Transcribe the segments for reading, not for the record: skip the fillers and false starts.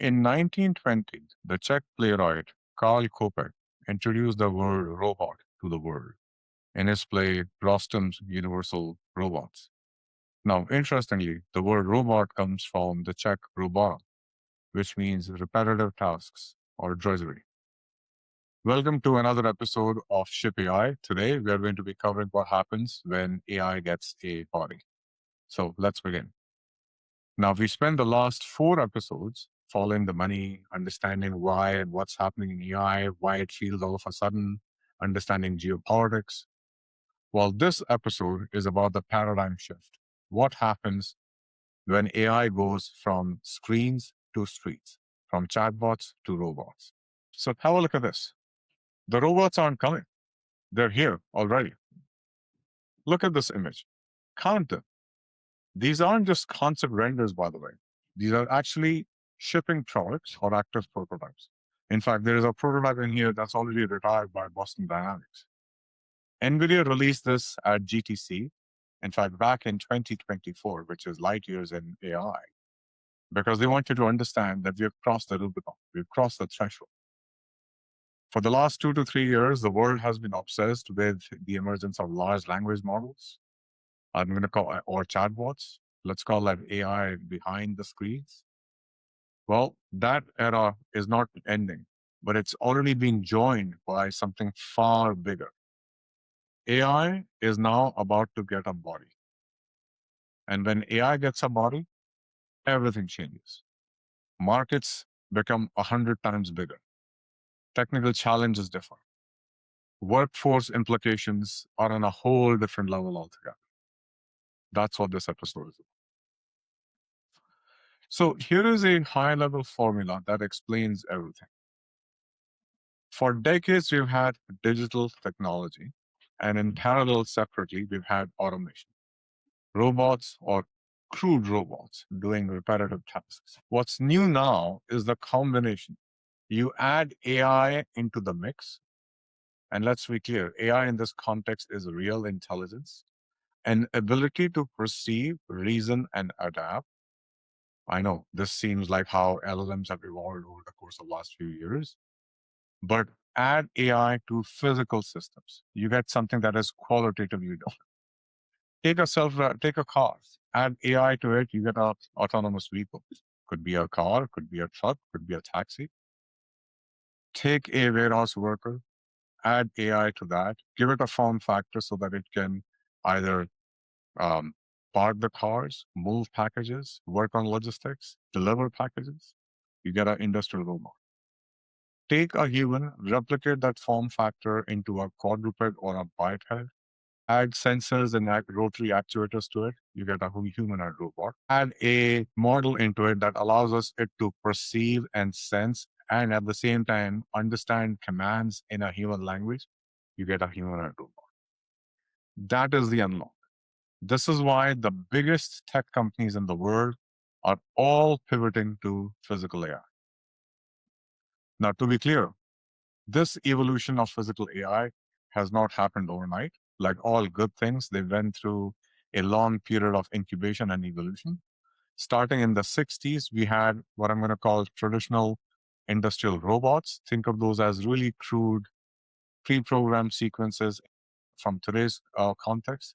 In 1920, the Czech playwright Karl Kopek introduced the word robot to the world in his play Rostam's Universal Robots. Now, interestingly, the word robot comes from the Czech robota, which means repetitive tasks or drudgery. Welcome to another episode of Ship AI. Today, we are going to be covering what happens when AI gets a body. So let's begin. Now, we spent the last 4 episodes following the money, understanding why and what's happening in AI, why it feels all of a sudden, understanding geopolitics. Well, this episode is about the paradigm shift. What happens when AI goes from screens to streets, from chatbots to robots? So have a look at this. The robots aren't coming. They're here already. Look at this image. Count them. These aren't just concept renders, by the way. These are actually shipping products or active prototypes. In fact, there is a prototype in here that's already retired by Boston Dynamics. NVIDIA released this at GTC, in fact, back in 2024, which is light years in AI, because they want you to understand that we've crossed the Rubicon, we've crossed the threshold. For the last 2 to 3 years, the world has been obsessed with the emergence of large language models. I'm going to call or chatbots. Let's call that AI behind the screens. Well, that era is not ending, but it's already being joined by something far bigger. AI is now about to get a body. And when AI gets a body, everything changes. Markets become 100 times bigger. Technical challenges differ. Workforce implications are on a whole different level altogether. That's what this episode is about. So here is a high-level formula that explains everything. For decades, we've had digital technology, and in parallel, separately, we've had automation. Robots or crude robots doing repetitive tasks. What's new now is the combination. You add AI into the mix, and let's be clear, AI in this context is real intelligence, an ability to perceive, reason, and adapt. I know this seems like how LLMs have evolved over the course of the last few years, but add AI to physical systems. You get something that is qualitatively different. Take a car, add AI to it, you get an autonomous vehicle. Could be a car, could be a truck, could be a taxi. Take a warehouse worker, add AI to that, give it a form factor so that it can either um, park the cars, move packages, work on logistics, deliver packages. You get an industrial robot. Take a human, replicate that form factor into a quadruped or a biped, add sensors and rotary actuators to it, you get a humanoid robot. Add a model into it that allows it to perceive and sense and at the same time understand commands in a human language, you get a humanoid robot. That is the unlock. This is why the biggest tech companies in the world are all pivoting to physical AI. Now, to be clear, this evolution of physical AI has not happened overnight. Like all good things, they went through a long period of incubation and evolution. Starting in the 60s, we had what I'm going to call traditional industrial robots. Think of those as really crude pre-programmed sequences from today's context.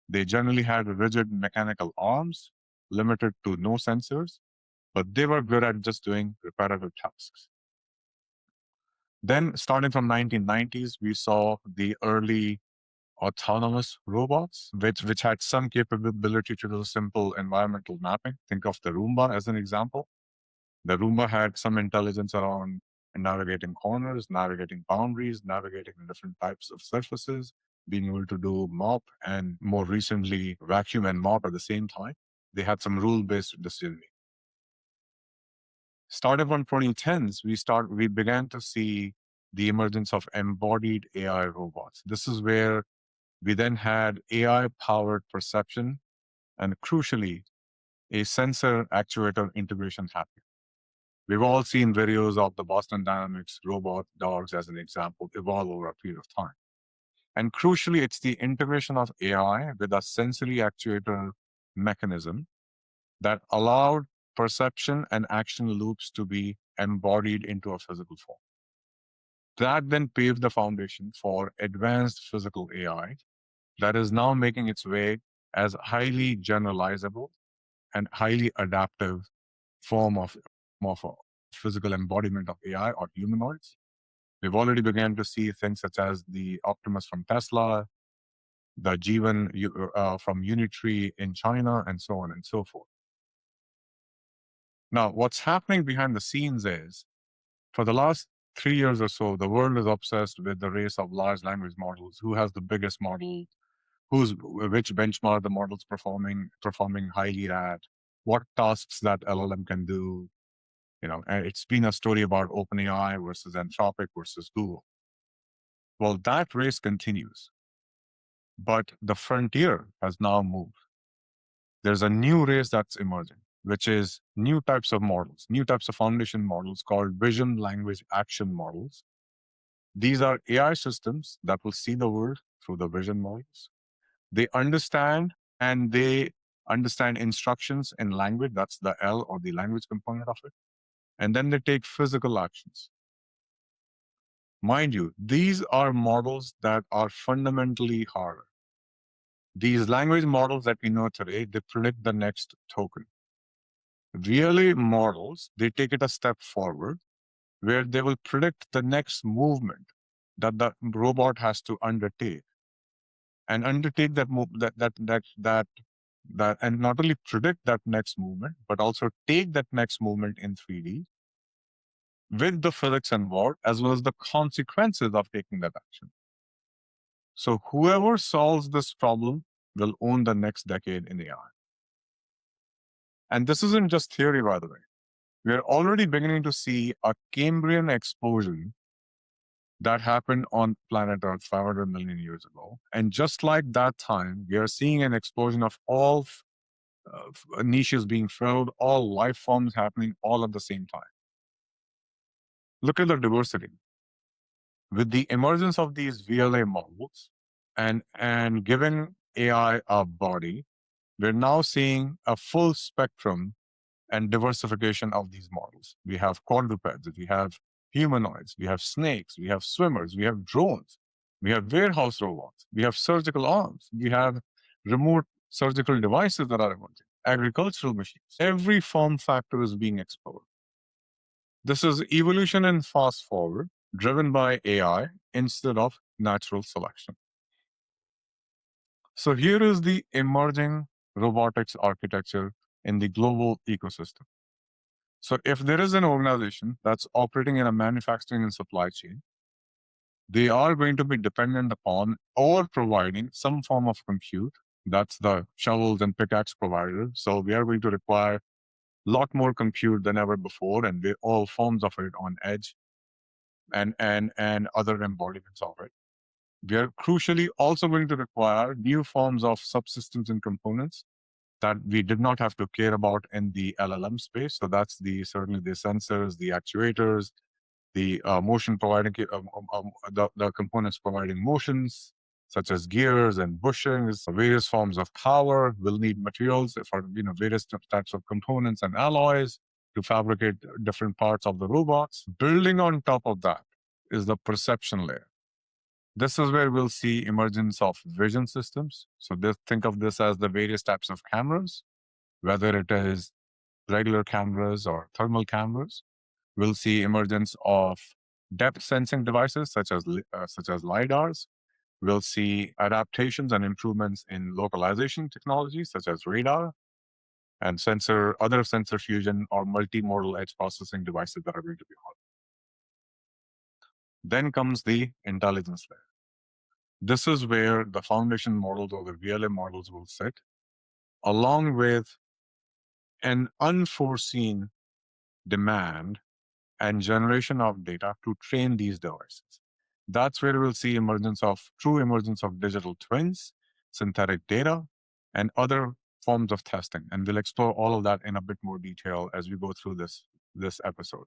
They generally had rigid mechanical arms, limited to no sensors, but they were good at just doing repetitive tasks. Then, starting from 1990s, we saw the early autonomous robots, which had some capability to do simple environmental mapping. Think of the Roomba as an example. The Roomba had some intelligence around navigating corners, navigating boundaries, navigating different types of surfaces, being able to do mop and more recently vacuum and mop at the same time. They had some rule-based decision. Starting from 2010s, we began to see the emergence of embodied AI robots. This is where we then had AI-powered perception and crucially, a sensor actuator integration happening. We've all seen videos of the Boston Dynamics robot dogs as an example evolve over a period of time. And crucially, it's the integration of AI with a sensory actuator mechanism that allowed perception, and action loops to be embodied into a physical form. That then paved the foundation for advanced physical AI that is now making its way as highly generalizable and highly adaptive form of a physical embodiment of AI or humanoids. We've already begun to see things such as the Optimus from Tesla, the G1 from Unitree in China, and so on and so forth. Now, what's happening behind the scenes is, for the last 3 years or so, the world is obsessed with the race of large language models. Who has the biggest model? Which benchmark the model's performing highly at? What tasks that LLM can do? And it's been a story about OpenAI versus Anthropic versus Google. Well, that race continues, but the frontier has now moved. There's a new race that's emerging, which is new types of models, new types of foundation models called vision language action models. These are AI systems that will see the world through the vision models. They understand and they understand instructions in language. That's the L or the language component of it. And then they take physical actions. Mind you, these are models that are fundamentally harder. These language models that we know today, they predict the next token. VLA models, they take it a step forward where they will predict the next movement that the robot has to undertake and undertake that move that and not only predict that next movement, but also take that next movement in 3D with the physics involved, as well as the consequences of taking that action. So whoever solves this problem will own the next decade in AI. And this isn't just theory, by the way. We are already beginning to see a Cambrian explosion that happened on planet Earth 500 million years ago. And just like that time, we are seeing an explosion of all niches being filled, all life forms happening all at the same time. Look at the diversity. With the emergence of these VLA models and giving AI a body, we're now seeing a full spectrum and diversification of these models. We have quadrupeds, we have humanoids, we have snakes, we have swimmers, we have drones, we have warehouse robots, we have surgical arms, we have remote surgical devices that are emerging, agricultural machines. Every form factor is being explored. This is evolution in fast forward, driven by AI instead of natural selection. So here is the emerging robotics architecture in the global ecosystem. So if there is an organization that's operating in a manufacturing and supply chain, they are going to be dependent upon or providing some form of compute. That's the shovels and pickaxe providers. So we are going to require a lot more compute than ever before, and all forms of it on edge and other embodiments of it. We are crucially also going to require new forms of subsystems and components that we did not have to care about in the LLM space. So that's certainly the sensors, the actuators, the motion providing the components providing motions, such as gears and bushings, various forms of power. Will need materials for various types of components and alloys to fabricate different parts of the robots. Building on top of that is the perception layer. This is where we'll see emergence of vision systems. So think of this as the various types of cameras, whether it is regular cameras or thermal cameras. We'll see emergence of depth sensing devices such as LiDARs. We'll see adaptations and improvements in localization technologies such as radar and other sensor fusion or multimodal edge processing devices that are going to be on. Then comes the intelligence layer. This is where the foundation models or the VLA models will sit, along with an unforeseen demand and generation of data to train these devices. That's where we'll see true emergence of digital twins, synthetic data, and other forms of testing. And we'll explore all of that in a bit more detail as we go through this episode.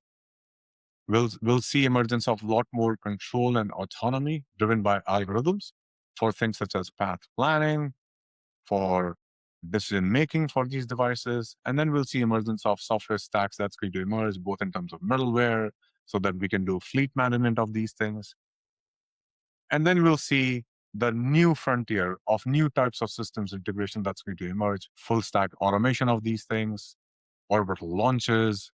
We'll see emergence of a lot more control and autonomy driven by algorithms for things such as path planning, for decision making for these devices. And then we'll see emergence of software stacks that's going to emerge both in terms of middleware so that we can do fleet management of these things. And then we'll see the new frontier of new types of systems integration that's going to emerge, full stack automation of these things, orbital launches,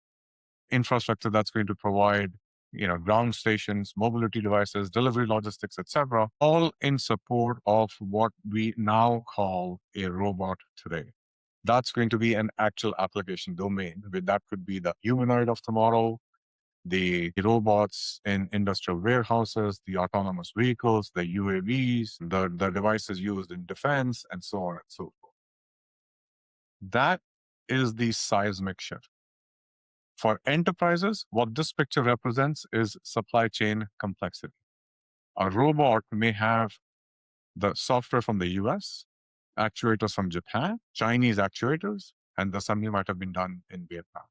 infrastructure that's going to provide ground stations, mobility devices, delivery logistics, etc., all in support of what we now call a robot today. That's going to be an actual application domain. That could be the humanoid of tomorrow, the robots in industrial warehouses, the autonomous vehicles, the UAVs, the devices used in defense, and so on and so forth. That is the seismic shift. For enterprises, what this picture represents is supply chain complexity. A robot may have the software from the US, actuators from Japan, Chinese actuators, and the assembly might have been done in Vietnam.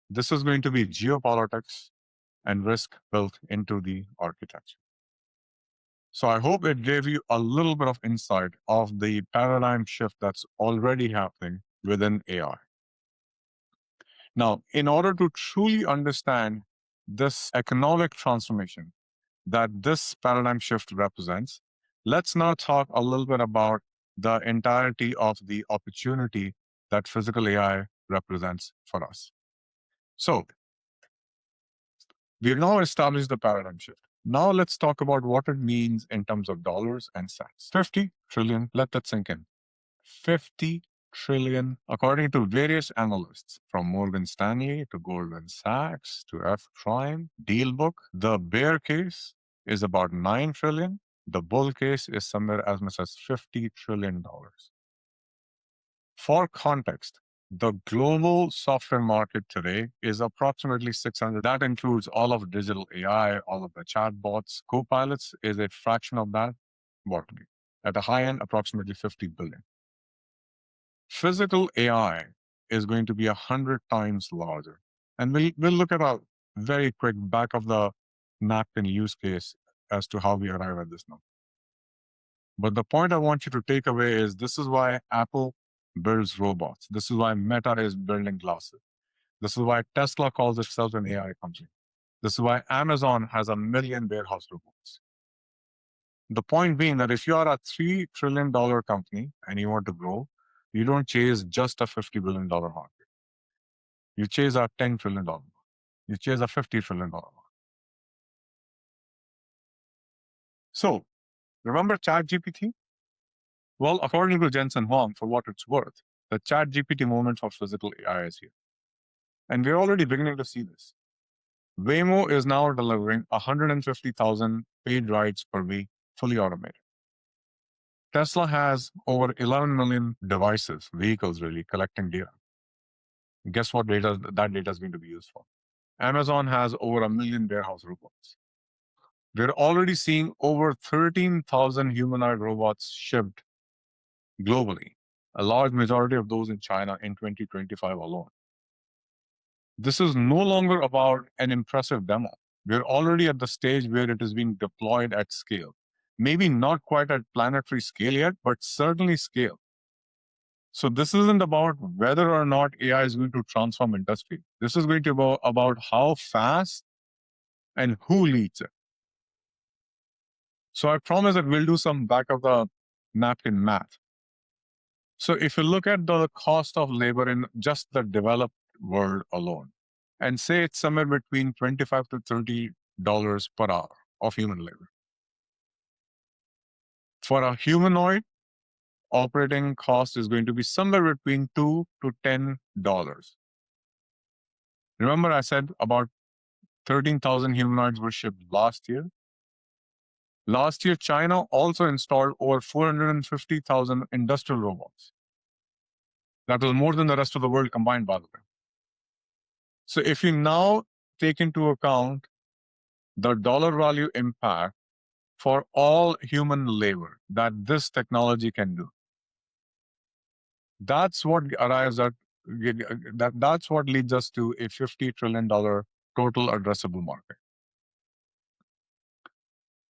This is going to be geopolitics and risk built into the architecture. So I hope it gave you a little bit of insight of the paradigm shift that's already happening within AI. Now, in order to truly understand this economic transformation that this paradigm shift represents, let's now talk a little bit about the entirety of the opportunity that physical AI represents for us. So, we've now established the paradigm shift. Now let's talk about what it means in terms of dollars and cents. 50 trillion, let that sink in. 50 trillion, according to various analysts, from Morgan Stanley to Goldman Sachs to F Prime, Dealbook. The bear case is about 9 trillion. The bull case is somewhere as much as $50 trillion. For context, the global software market today is approximately 600. That includes all of digital AI, all of the chatbots, co-pilots is a fraction of that. At the high end, approximately 50 billion. Physical AI is going to be 100 times larger. And we'll look at a very quick back of the napkin use case as to how we arrive at this number. But the point I want you to take away is this is why Apple builds robots. This is why Meta is building glasses. This is why Tesla calls itself an AI company. This is why Amazon has 1 million warehouse robots. The point being that if you are a $3 trillion company and you want to grow, you don't chase just a $50 billion market. You chase a $10 trillion market. You chase a $50 trillion market. So, remember ChatGPT? Well, according to Jensen Huang, for what it's worth, the ChatGPT moment for physical AI is here. And we're already beginning to see this. Waymo is now delivering 150,000 paid rides per week, fully automated. Tesla has over 11 million devices, vehicles really, collecting data. Guess what data that data is going to be used for? Amazon has over 1 million warehouse robots. We're already seeing over 13,000 humanoid robots shipped globally, a large majority of those in China in 2025 alone. This is no longer about an impressive demo. We're already at the stage where it is being deployed at scale. Maybe not quite at planetary scale yet, but certainly scale. So this isn't about whether or not AI is going to transform industry. This is going to be about how fast and who leads it. So I promise that we'll do some back of the napkin math. So if you look at the cost of labor in just the developed world alone, and say it's somewhere between $25 to $30 per hour of human labor. For a humanoid, operating cost is going to be somewhere between $2 to $10. Remember I said about 13,000 humanoids were shipped last year. Last year, China also installed over 450,000 industrial robots. That was more than the rest of the world combined, by the way. So if you now take into account the dollar value impact for all human labor that this technology can do, that's what arrives at that's what leads us to a $50 trillion total addressable market.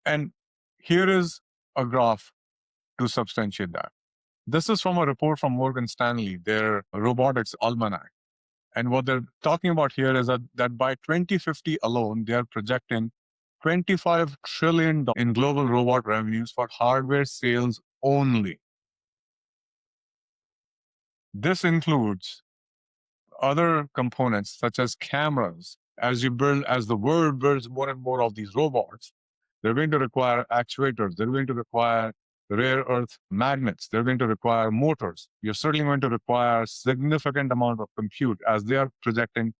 And here is a graph to substantiate that. This is from a report from Morgan Stanley, their robotics almanac. And what they're talking about here is that by 2050 alone, they are projecting $25 trillion in global robot revenues for hardware sales only. This includes other components such as cameras. As the world builds more and more of these robots, they're going to require actuators. They're going to require rare earth magnets. They're going to require motors. You're certainly going to require significant amount of compute, as they are projecting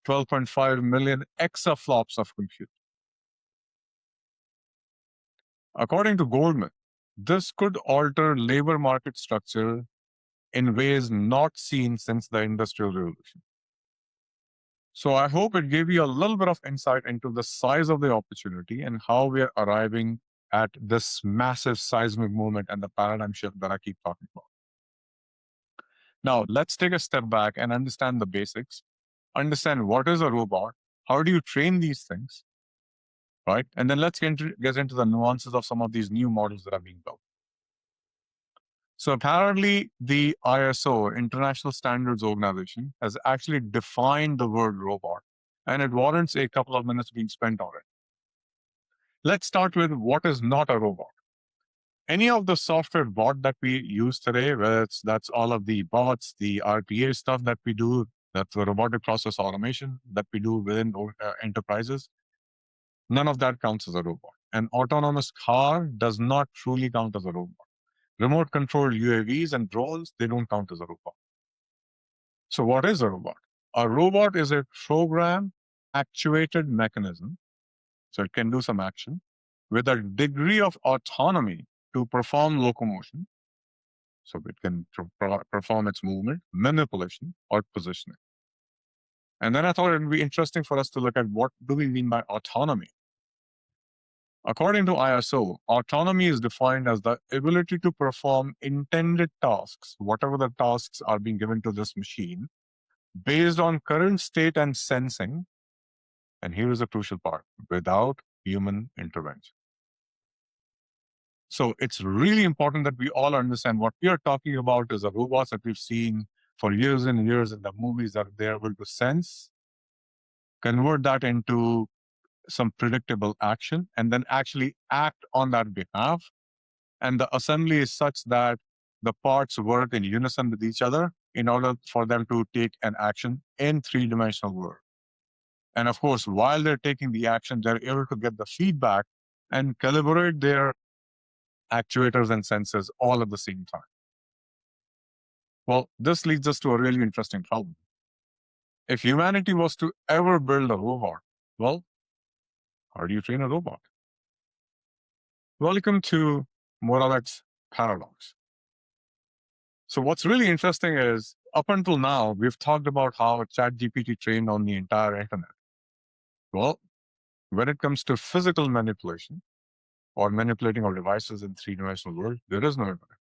12.5 million exaflops of compute. According to Goldman, this could alter labor market structure in ways not seen since the Industrial Revolution. So I hope it gave you a little bit of insight into the size of the opportunity and how we are arriving at this massive seismic movement and the paradigm shift that I keep talking about. Now, let's take a step back and understand the basics, understand what is a robot, how do you train these things, right? And then let's get into the nuances of some of these new models that are being built. So apparently the ISO, International Standards Organization, has actually defined the word robot, and it warrants a couple of minutes being spent on it. Let's start with what is not a robot. Any of the software bot that we use today, whether that's all of the bots, the RPA stuff that we do, that's the robotic process automation that we do within enterprises, none of that counts as a robot. An autonomous car does not truly count as a robot. Remote controlled UAVs and drones, they don't count as a robot. So what is a robot? A robot is a program actuated mechanism. So it can do some action with a degree of autonomy to perform locomotion. So it can perform its movement, manipulation, or positioning. And then I thought it would be interesting for us to look at what do we mean by autonomy. According to ISO, autonomy is defined as the ability to perform intended tasks, whatever the tasks are being given to this machine, based on current state and sensing. And here is a crucial part: without human intervention. So it's really important that we all understand what we are talking about is a robots that we've seen for years and years in the movies, that they're able to sense, convert that into some predictable action, and then actually act on that behalf. And the assembly is such that the parts work in unison with each other in order for them to take an action in three-dimensional world. And of course, while they're taking the action, they're able to get the feedback and calibrate their actuators and sensors all at the same time. Well, this leads us to a really interesting problem. If humanity was to ever build a robot, well, how do you train a robot? Welcome to Moravec's paradox. So what's really interesting is, up until now, we've talked about how ChatGPT trained on the entire internet. Well, when it comes to physical manipulation or manipulating our devices in three-dimensional world, there is no internet.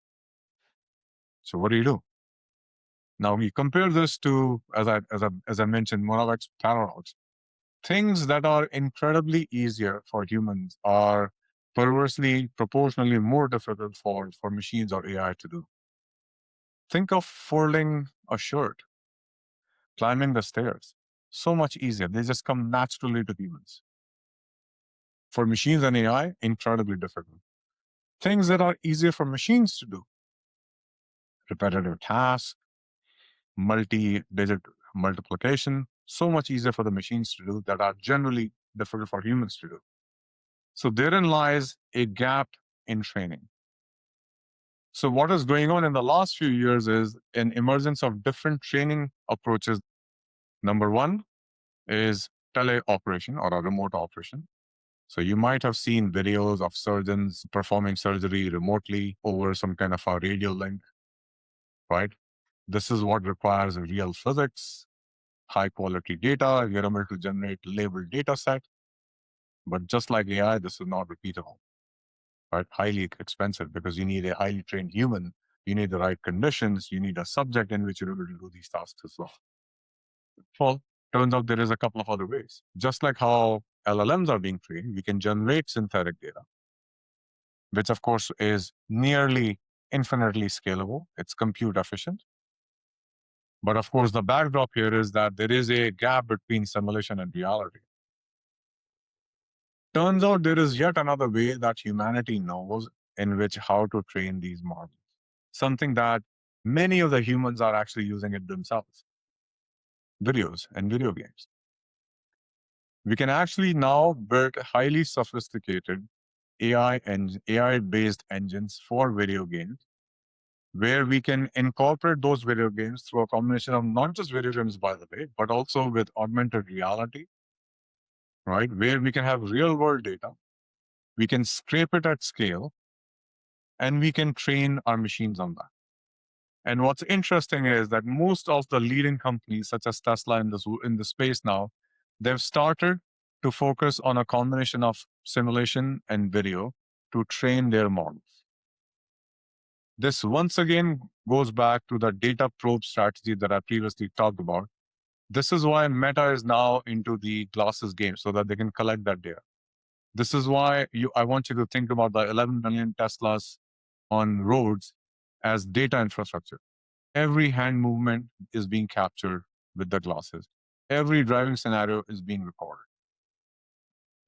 So what do? Now we compare this to, as I mentioned, Moravec's paradox. Things that are incredibly easier for humans are perversely, proportionally more difficult for machines or AI to do. Think of folding a shirt, climbing the stairs. So much easier. They just come naturally to humans. For machines and AI, incredibly difficult. Things that are easier for machines to do: repetitive tasks, multi-digit multiplication, so much easier for the machines to do that are generally difficult for humans to do. So therein lies a gap in training. So what is going on in the last few years is an emergence of different training approaches. Number one is teleoperation or a remote operation. So you might have seen videos of surgeons performing surgery remotely over some kind of a radio link, right? This is what requires real physics, high quality data. You're able to generate labeled data set. But just like AI, this is not repeatable, right? Highly expensive, because you need a highly trained human. You need the right conditions. You need a subject in which you're able to do these tasks as well. Well, turns out there is a couple of other ways. Just like how LLMs are being trained, we can generate synthetic data, which of course is nearly infinitely scalable, it's compute efficient. But of course, the backdrop here is that there is a gap between simulation and reality. Turns out there is yet another way that humanity knows in which how to train these models, something that many of the humans are actually using it themselves, videos and video games. We can actually now build highly sophisticated AI and AI-based engines for video games, where we can incorporate those video games through a combination of not just video games, by the way, but also with augmented reality, right? Where we can have real-world data, we can scrape it at scale, and we can train our machines on that. And what's interesting is that most of the leading companies, such as Tesla in the space now, they've started to focus on a combination of simulation and video to train their models. This once again goes back to the data probe strategy that I previously talked about. This is why Meta is now into the glasses game so that they can collect that data. This is why I want you to think about the 11 million Teslas on roads as data infrastructure. Every hand movement is being captured with the glasses. Every driving scenario is being recorded.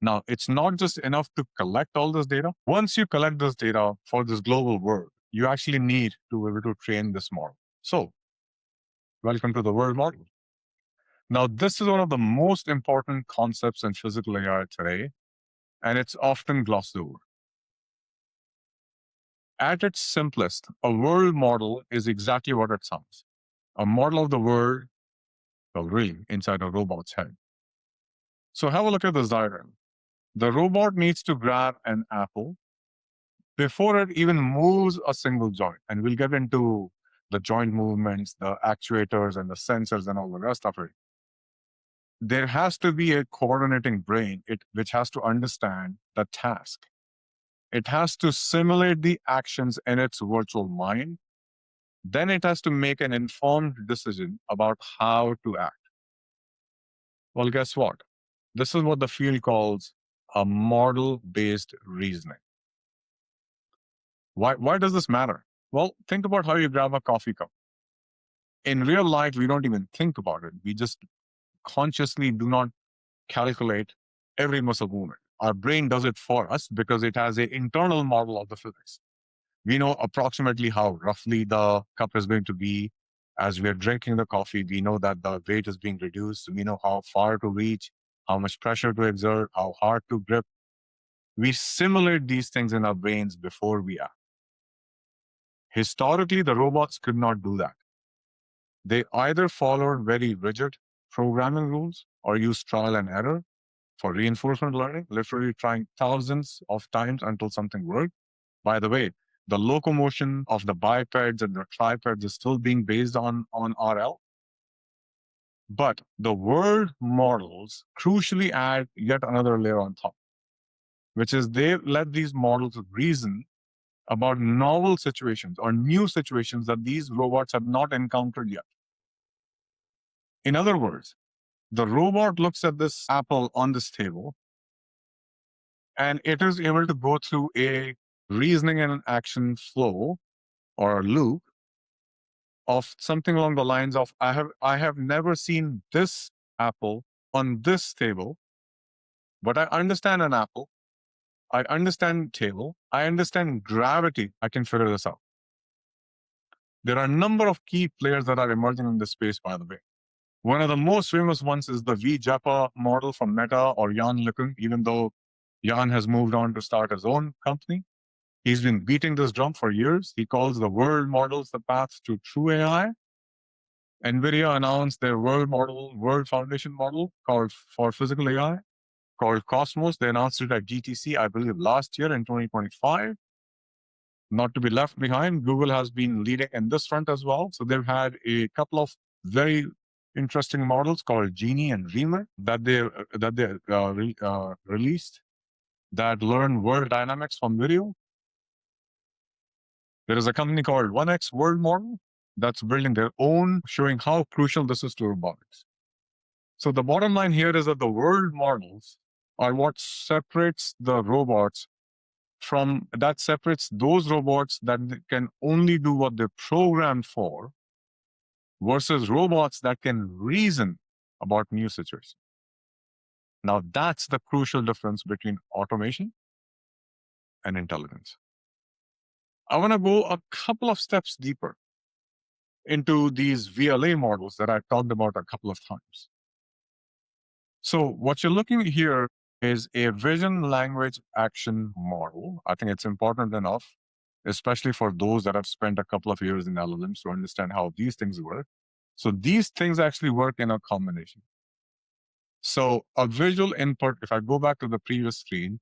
Now, it's not just enough to collect all this data. Once you collect this data for this global world, you actually need to be able to train this model. So, welcome to the world model. Now, this is one of the most important concepts in physical AI today, and it's often glossed over. At its simplest, a world model is exactly what it sounds. A model of the world, well, really, inside a robot's head. So have a look at this diagram. The robot needs to grab an apple before it even moves a single joint. And we'll get into the joint movements, the actuators, and the sensors, and all the rest of it. There has to be a coordinating brain which has to understand the task. It has to simulate the actions in its virtual mind. Then it has to make an informed decision about how to act. Well, guess what? This is what the field calls a model-based reasoning. Why does this matter? Well, think about how you grab a coffee cup. In real life, we don't even think about it. We just consciously do not calculate every muscle movement. Our brain does it for us because it has an internal model of the physics. We know approximately how roughly the cup is going to be. As we're drinking the coffee, we know that the weight is being reduced. We know how far to reach, how much pressure to exert, how hard to grip. We simulate these things in our brains before we act. Historically, the robots could not do that. They either followed very rigid programming rules or used trial and error for reinforcement learning, literally trying thousands of times until something worked. By the way, the locomotion of the bipeds and the tripeds is still being based on RL. But the world models crucially add yet another layer on top, which is they let these models reason about novel situations or new situations that these robots have not encountered yet. In other words, the robot looks at this apple on this table and it is able to go through a reasoning and action flow or a loop of something along the lines of I have never seen this apple on this table, but I understand an apple, I understand table, I understand gravity, I can figure this out. There are a number of key players that are emerging in this space, by the way. One of the most famous ones is the V-Japa model from Meta or Jan LeCun, even though Jan has moved on to start his own company. He's been beating this drum for years. He calls the world models the path to true AI. NVIDIA announced their world foundation model called for physical AI called Cosmos. They announced it at GTC, I believe, last year in 2025. Not to be left behind, Google has been leading in this front as well. So they've had a couple of very interesting models called Genie and Dreamer that they released that learn world dynamics from video. There is a company called 1X World Model that's building their own, showing how crucial this is to robotics. So the bottom line here is that the world models are what separates the robots that separates those robots that can only do what they're programmed for versus robots that can reason about new situations. Now, that's the crucial difference between automation and intelligence. I want to go a couple of steps deeper into these VLA models that I talked about a couple of times. So, what you're looking at here is a vision language action model. I think it's important enough, especially for those that have spent a couple of years in LLMs to understand how these things work. So, these things actually work in a combination. So, a visual input, if I go back to the previous screen,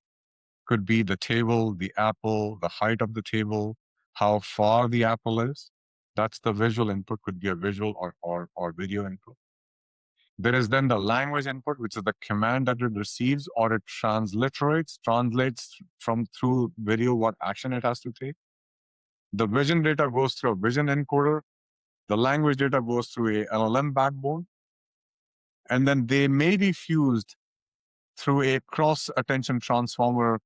could be the table, the apple, the height of the table, how far the apple is. That's the visual input, could be a visual or video input. There is then the language input, which is the command that it receives or it translates from through video what action it has to take. The vision data goes through a vision encoder. The language data goes through a LLM backbone. And then they may be fused through a cross attention transformer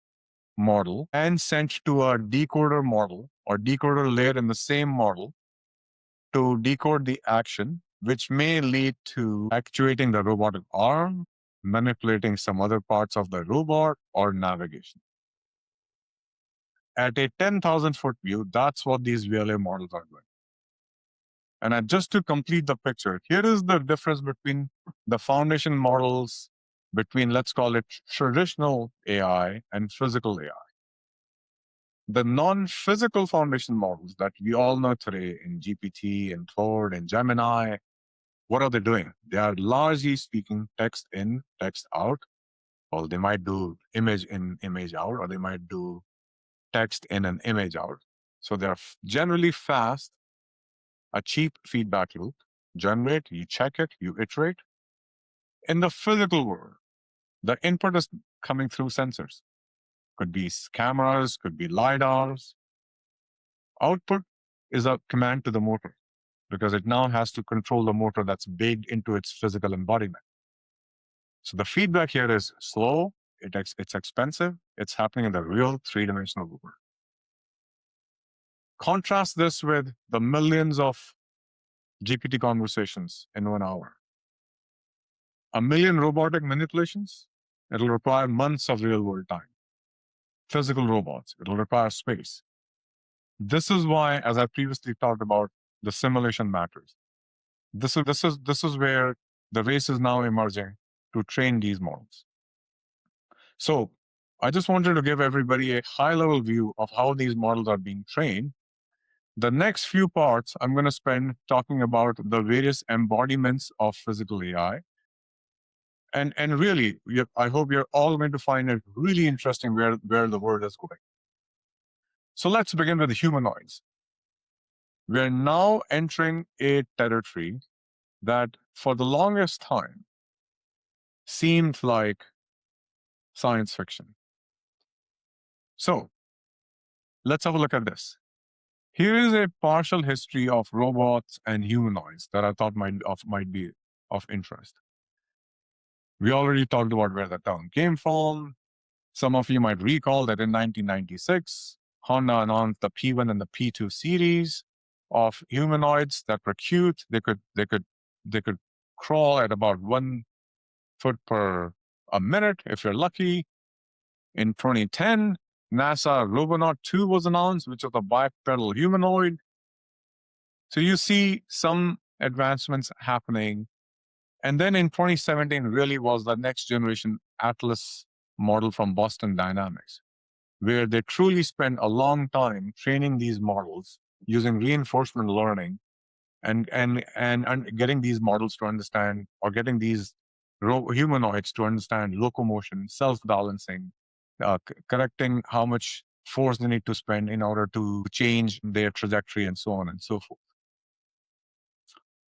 model and sent to a decoder model or decoder layer in the same model to decode the action, which may lead to actuating the robotic arm, manipulating some other parts of the robot, or navigation. At a 10,000-foot view, that's what these VLA models are doing. And just to complete the picture, here is the difference between the foundation models between, let's call it traditional AI and physical AI. The non-physical foundation models that we all know today in GPT and Claude and Gemini, what are they doing? They are largely speaking text in, text out. Well, they might do image in, image out, or they might do text in and image out. So they're generally fast, a cheap feedback loop. Generate, you check it, you iterate. In the physical world, the input is coming through sensors. Could be cameras, could be LiDARs. Output is a command to the motor because it now has to control the motor that's baked into its physical embodiment. So the feedback here is slow, it's expensive, it's happening in the real three-dimensional world. Contrast this with the millions of GPT conversations in 1 hour. 1,000,000 robotic manipulations, it'll require months of real-world time. Physical robots, it'll require space. This is why, as I previously talked about, the simulation matters. This is where the race is now emerging to train these models. So I just wanted to give everybody a high-level view of how these models are being trained. The next few parts, I'm going to spend talking about the various embodiments of physical AI. And really, I hope you're all going to find it really interesting where the world is going. So let's begin with the humanoids. We're now entering a territory that for the longest time seemed like science fiction. So let's have a look at this. Here is a partial history of robots and humanoids that I thought might be of interest. We already talked about where the term came from. Some of you might recall that in 1996, Honda announced the P1 and the P2 series of humanoids that were cute. They could crawl at about 1 foot per a minute if you're lucky. In 2010, NASA Robonaut 2 was announced, which was a bipedal humanoid. So you see some advancements happening. And then in 2017 really was the next generation Atlas model from Boston Dynamics, where they truly spent a long time training these models using reinforcement learning and getting these models to understand, or getting these humanoids to understand locomotion, self-balancing, correcting how much force they need to spend in order to change their trajectory and so on and so forth.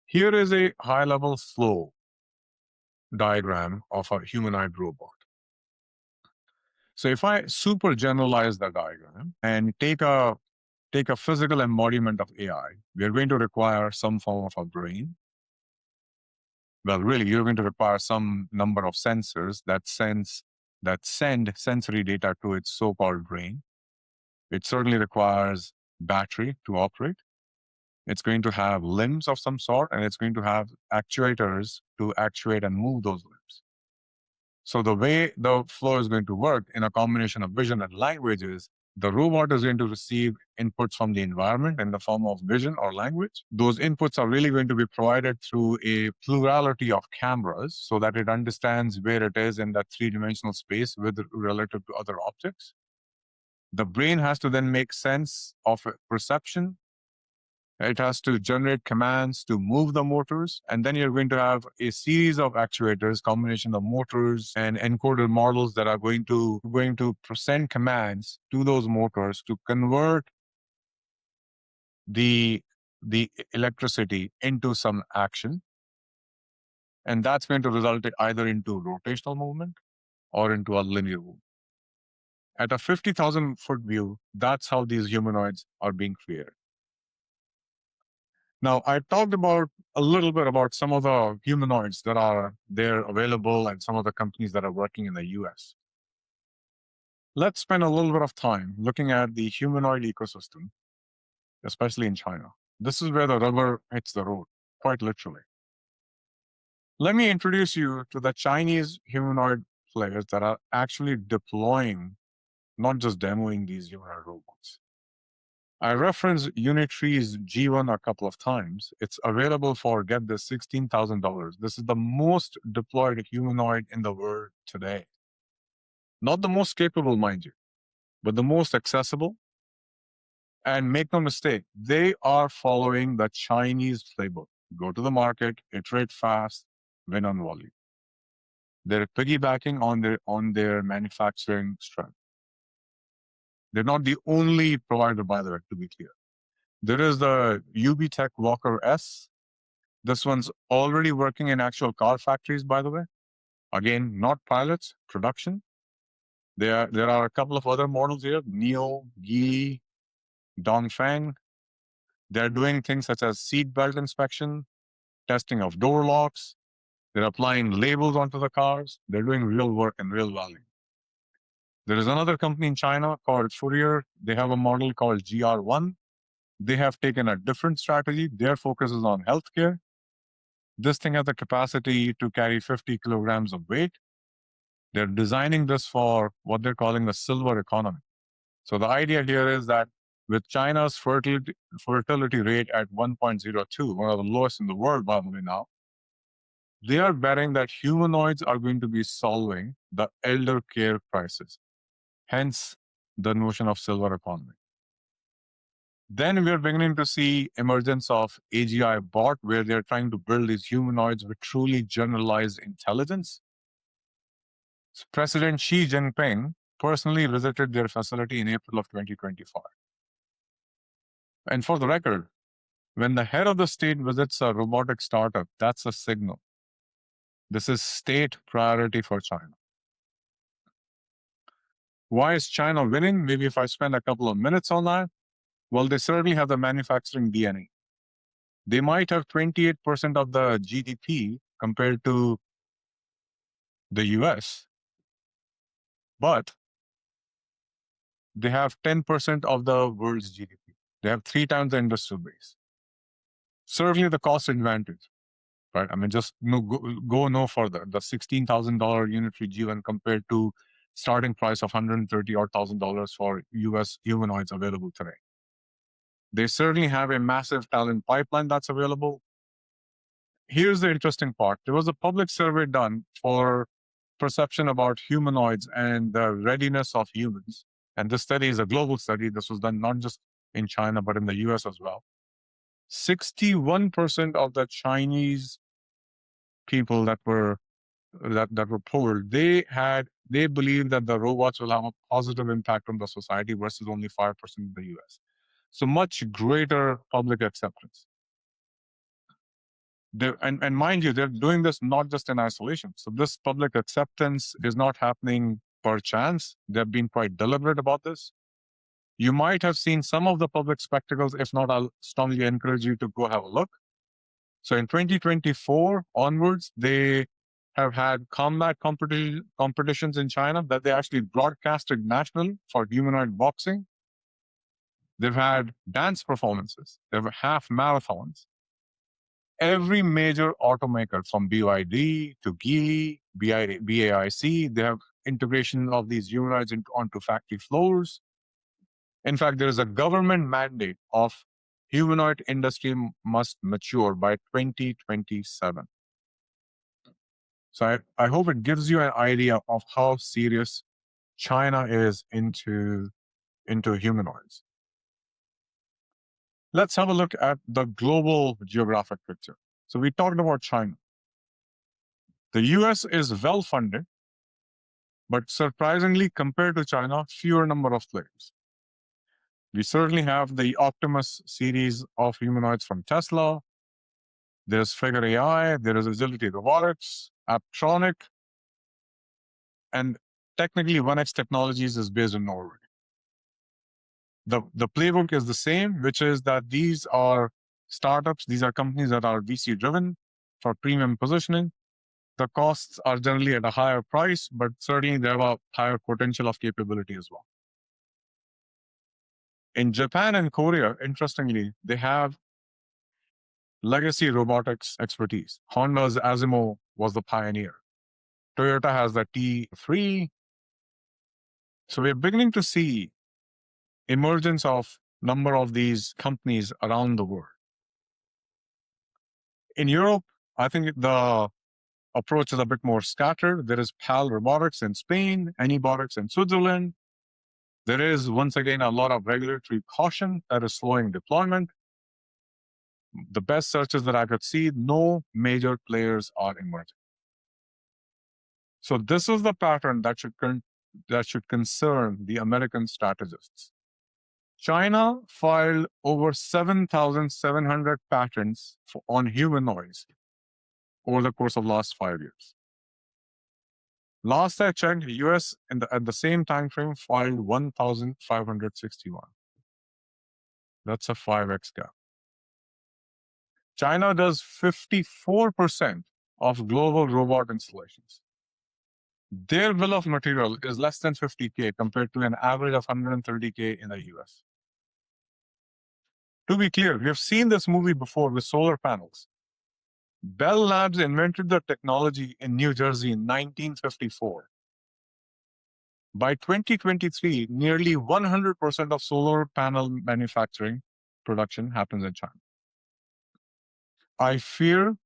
Here is a high-level flow diagram of a humanoid robot. So if I super generalize the diagram and take a physical embodiment of AI, we're going to require some form of a brain. Well, really, you're going to require some number of sensors that send sensory data to its so-called brain. It certainly requires battery to operate. It's going to have limbs of some sort, and it's going to have actuators to actuate and move those limbs. So the way the flow is going to work in a combination of vision and language is the robot is going to receive inputs from the environment in the form of vision or language. Those inputs are really going to be provided through a plurality of cameras so that it understands where it is in that three-dimensional space with relative to other objects. The brain has to then make sense of perception. It has to generate commands to move the motors. And then you're going to have a series of actuators, combination of motors and encoder models that are going to send commands to those motors to convert the electricity into some action. And that's going to result either into rotational movement or into a linear movement. At a 50,000 foot view, that's how these humanoids are being created. Now, I talked about a little bit about some of the humanoids that are there available and some of the companies that are working in the US. Let's spend a little bit of time looking at the humanoid ecosystem, especially in China. This is where the rubber hits the road, quite literally. Let me introduce you to the Chinese humanoid players that are actually deploying, not just demoing these humanoid robots. I referenced Unitree's G1 a couple of times. It's available for, get this, $16,000. This is the most deployed humanoid in the world today. Not the most capable, mind you, but the most accessible. And make no mistake, they are following the Chinese playbook. Go to the market, iterate fast, win on volume. They're piggybacking on their manufacturing strength. They're not the only provider, by the way, to be clear. There is the UB Tech Walker S. This one's already working in actual car factories, by the way. Again, not pilots, production. There are a couple of other models here, Neo, Yi, Dongfeng. They're doing things such as seat belt inspection, testing of door locks. They're applying labels onto the cars. They're doing real work and real value. There is another company in China called Fourier. They have a model called GR1. They have taken a different strategy. Their focus is on healthcare. This thing has the capacity to carry 50 kilograms of weight. They're designing this for what they're calling the silver economy. So the idea here is that with China's fertility rate at 1.02, one of the lowest in the world, by the way, now, they are betting that humanoids are going to be solving the elder care crisis. Hence, the notion of silver economy. Then we're beginning to see emergence of AGI bot, where they're trying to build these humanoids with truly generalized intelligence. President Xi Jinping personally visited their facility in April of 2025. And for the record, when the head of the state visits a robotic startup, that's a signal. This is state priority for China. Why is China winning? Maybe if I spend a couple of minutes on that. Well, they certainly have the manufacturing DNA. They might have 28% of the GDP compared to the US, but they have 10% of the world's GDP. They have 3 times the industrial base. Certainly the cost advantage, right? I mean, just go no further. The $16,000 Unitary G1 compared to starting price of $130,000 for US humanoids available today. They certainly have a massive talent pipeline that's available. Here's the interesting part. There was a public survey done for perception about humanoids and the readiness of humans. And this study is a global study. This was done not just in China, but in the US as well. 61% of the Chinese people that were polled, they believed that the robots will have a positive impact on the society versus only 5% in the US. So much greater public acceptance. And mind you, they're doing this not just in isolation. So this public acceptance is not happening per chance. They've been quite deliberate about this. You might have seen some of the public spectacles. If not, I'll strongly encourage you to go have a look. So in 2024 onwards, they have had combat competitions in China that they actually broadcasted nationally for humanoid boxing. They've had dance performances. They've half marathons. Every major automaker from BYD to Geely, BAIC, they have integration of these humanoids onto factory floors. In fact, there is a government mandate of humanoid industry must mature by 2027. So I hope it gives you an idea of how serious China is into humanoids. Let's have a look at the global geographic picture. So we talked about China. The US is well funded, but surprisingly, compared to China, fewer number of players. We certainly have the Optimus series of humanoids from Tesla. There's Figure AI, there is Agility Robotics, Aptronic, and technically 1X Technologies is based in Norway. The playbook is the same, which is that these are startups, these are companies that are VC driven for premium positioning. The costs are generally at a higher price, but certainly they have a higher potential of capability as well. In Japan and Korea, interestingly, they have legacy robotics expertise. Honda's Asimo was the pioneer. Toyota has the T3. So we're beginning to see emergence of number of these companies around the world. In Europe, I think the approach is a bit more scattered. There is PAL Robotics in Spain, Anybotics in Switzerland. There is, once again, a lot of regulatory caution that is slowing deployment. The best searches that I could see, no major players are emerging. So this is the pattern that should concern the American strategists. China filed over 7,700 patents on humanoids over the course of the last 5 years. Last I checked, the US at the same time frame filed 1,561. That's a 5x gap. China does 54% of global robot installations. Their bill of material is less than 50K compared to an average of 130K in the US. To be clear, we have seen this movie before with solar panels. Bell Labs invented the technology in New Jersey in 1954. By 2023, nearly 100% of solar panel manufacturing production happens in China. I fear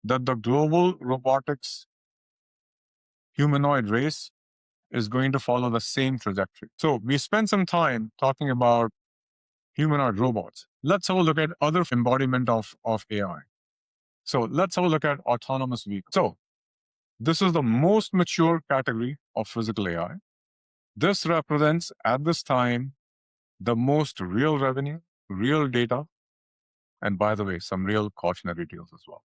that the global robotics humanoid race is going to follow the same trajectory. So we spent some time talking about humanoid robots. Let's have a look at other embodiment of AI. So let's have a look at autonomous vehicles. So this is the most mature category of physical AI. This represents, at this time, the most real revenue, real data, and by the way, some real cautionary tales as well.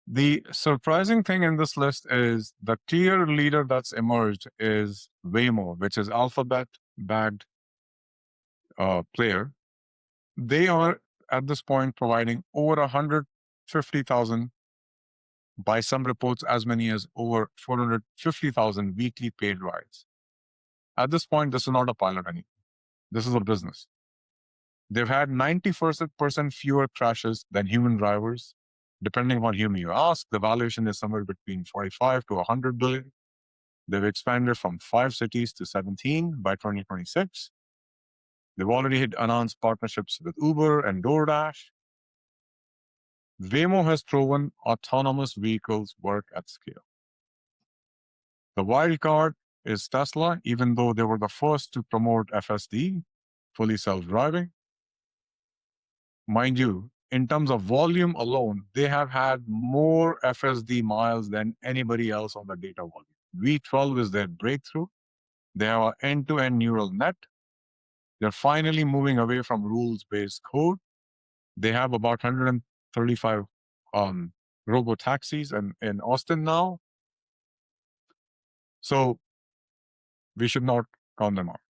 The surprising thing in this list is the clear leader that's emerged is Waymo, which is Alphabet-backed player. They are at this point providing over 150,000, by some reports as many as over 450,000 weekly paid rides. At this point, this is not a pilot anymore. This is a business. They've had 90% fewer crashes than human drivers. Depending on whom you ask, the valuation is somewhere between 45 to 100 billion. They've expanded from 5 cities to 17 by 2026. They've already announced partnerships with Uber and DoorDash. Waymo has proven autonomous vehicles work at scale. The wild card is Tesla, even though they were the first to promote FSD, fully self-driving. Mind you, in terms of volume alone, they have had more FSD miles than anybody else on the data volume. V12 is their breakthrough. They have an end-to-end neural net. They're finally moving away from rules-based code. They have about 135 robo-taxis in Austin now. So we should not count them out.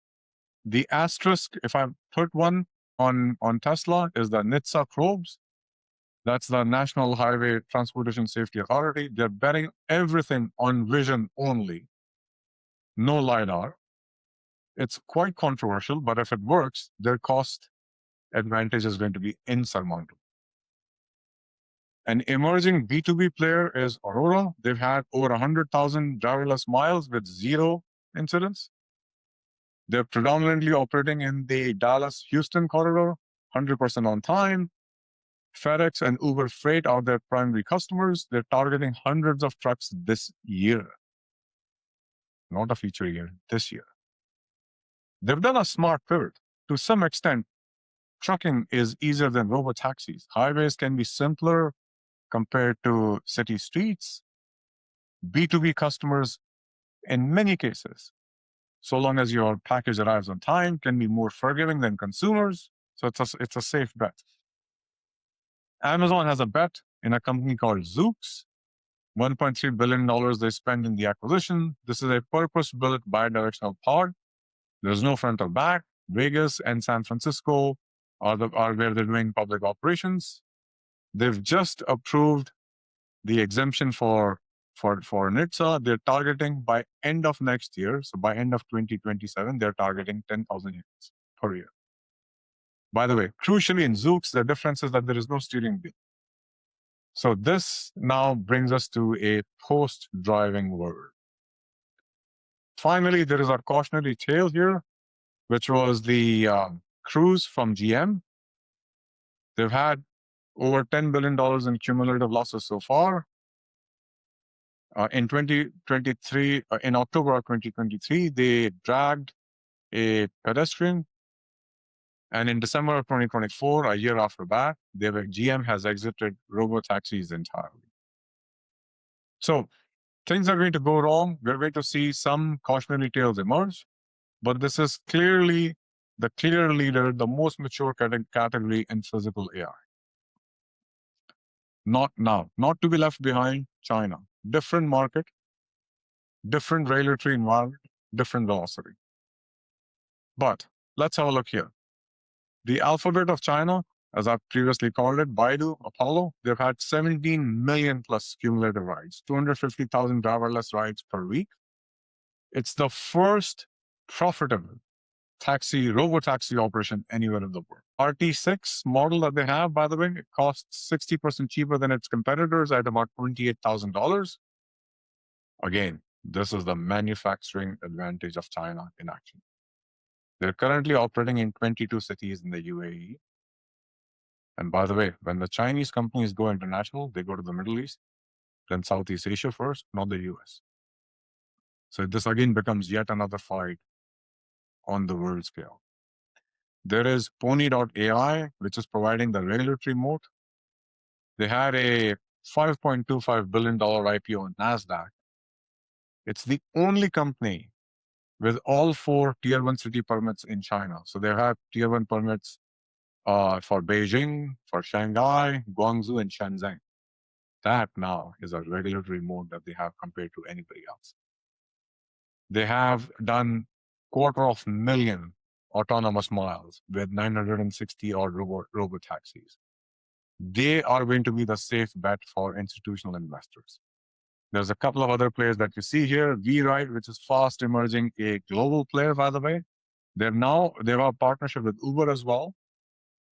The asterisk, if I put one on Tesla, is the NHTSA probes. That's the National Highway Transportation Safety Authority. They're betting everything on vision only, no LiDAR. It's quite controversial, but if it works, their cost advantage is going to be insurmountable. An emerging B2B player is Aurora. They've had over 100,000 driverless miles with zero incidents. They're predominantly operating in the Dallas-Houston corridor, 100% on time. FedEx and Uber Freight are their primary customers. They're targeting hundreds of trucks this year. Not a future year, this year. They've done a smart pivot. To some extent, trucking is easier than robotaxis. Highways can be simpler compared to city streets. B2B customers, in many cases, so long as your package arrives on time, can be more forgiving than consumers. So it's a safe bet. Amazon has a bet in a company called Zoox. $1.3 billion they spent in the acquisition. This is a purpose-built bidirectional pod. There's no front or back. Vegas and San Francisco are where they're doing public operations. They've just approved the exemption for NHTSA. They're targeting by end of next year, so by end of 2027, they're targeting 10,000 units per year. By the way, crucially in Zoox, the difference is that there is no steering wheel. So this now brings us to a post-driving world. Finally, there is our cautionary tale here, which was the Cruise from GM. They've had over $10 billion in cumulative losses so far. In 2023, in October of 2023, they dragged a pedestrian. And in December of 2024, a year after that, GM has exited robotaxis entirely. So things are going to go wrong. We're going to see some cautionary tales emerge, but this is clearly the clear leader, the most mature category in physical AI. Not now, not to be left behind, China. Different market, different regulatory environment, different velocity. But let's have a look here. The alphabet of China, as I previously called it, Baidu, Apollo, they've had 17 million plus cumulative rides, 250,000 driverless rides per week. It's the first profitable robotaxi operation anywhere in the world. RT6 model that they have, by the way, it costs 60% cheaper than its competitors at about $28,000. Again, this is the manufacturing advantage of China in action. They're currently operating in 22 cities in the UAE. And by the way, when the Chinese companies go international, they go to the Middle East, then Southeast Asia first, not the US. So this again becomes yet another fight on the world scale. There is Pony.ai, which is providing the regulatory moat. They had a $5.25 billion IPO on NASDAQ. It's the only company with all 4 tier 1 city permits in China. So they have tier 1 permits for Beijing, for Shanghai, Guangzhou, and Shenzhen. That now is a regulatory mode that they have compared to anybody else. They have done 250,000 autonomous miles with 960 odd robo taxis. They are going to be the safe bet for institutional investors. There's a couple of other players that you see here. WeRide, which is fast emerging, a global player, by the way. They have a partnership with Uber as well.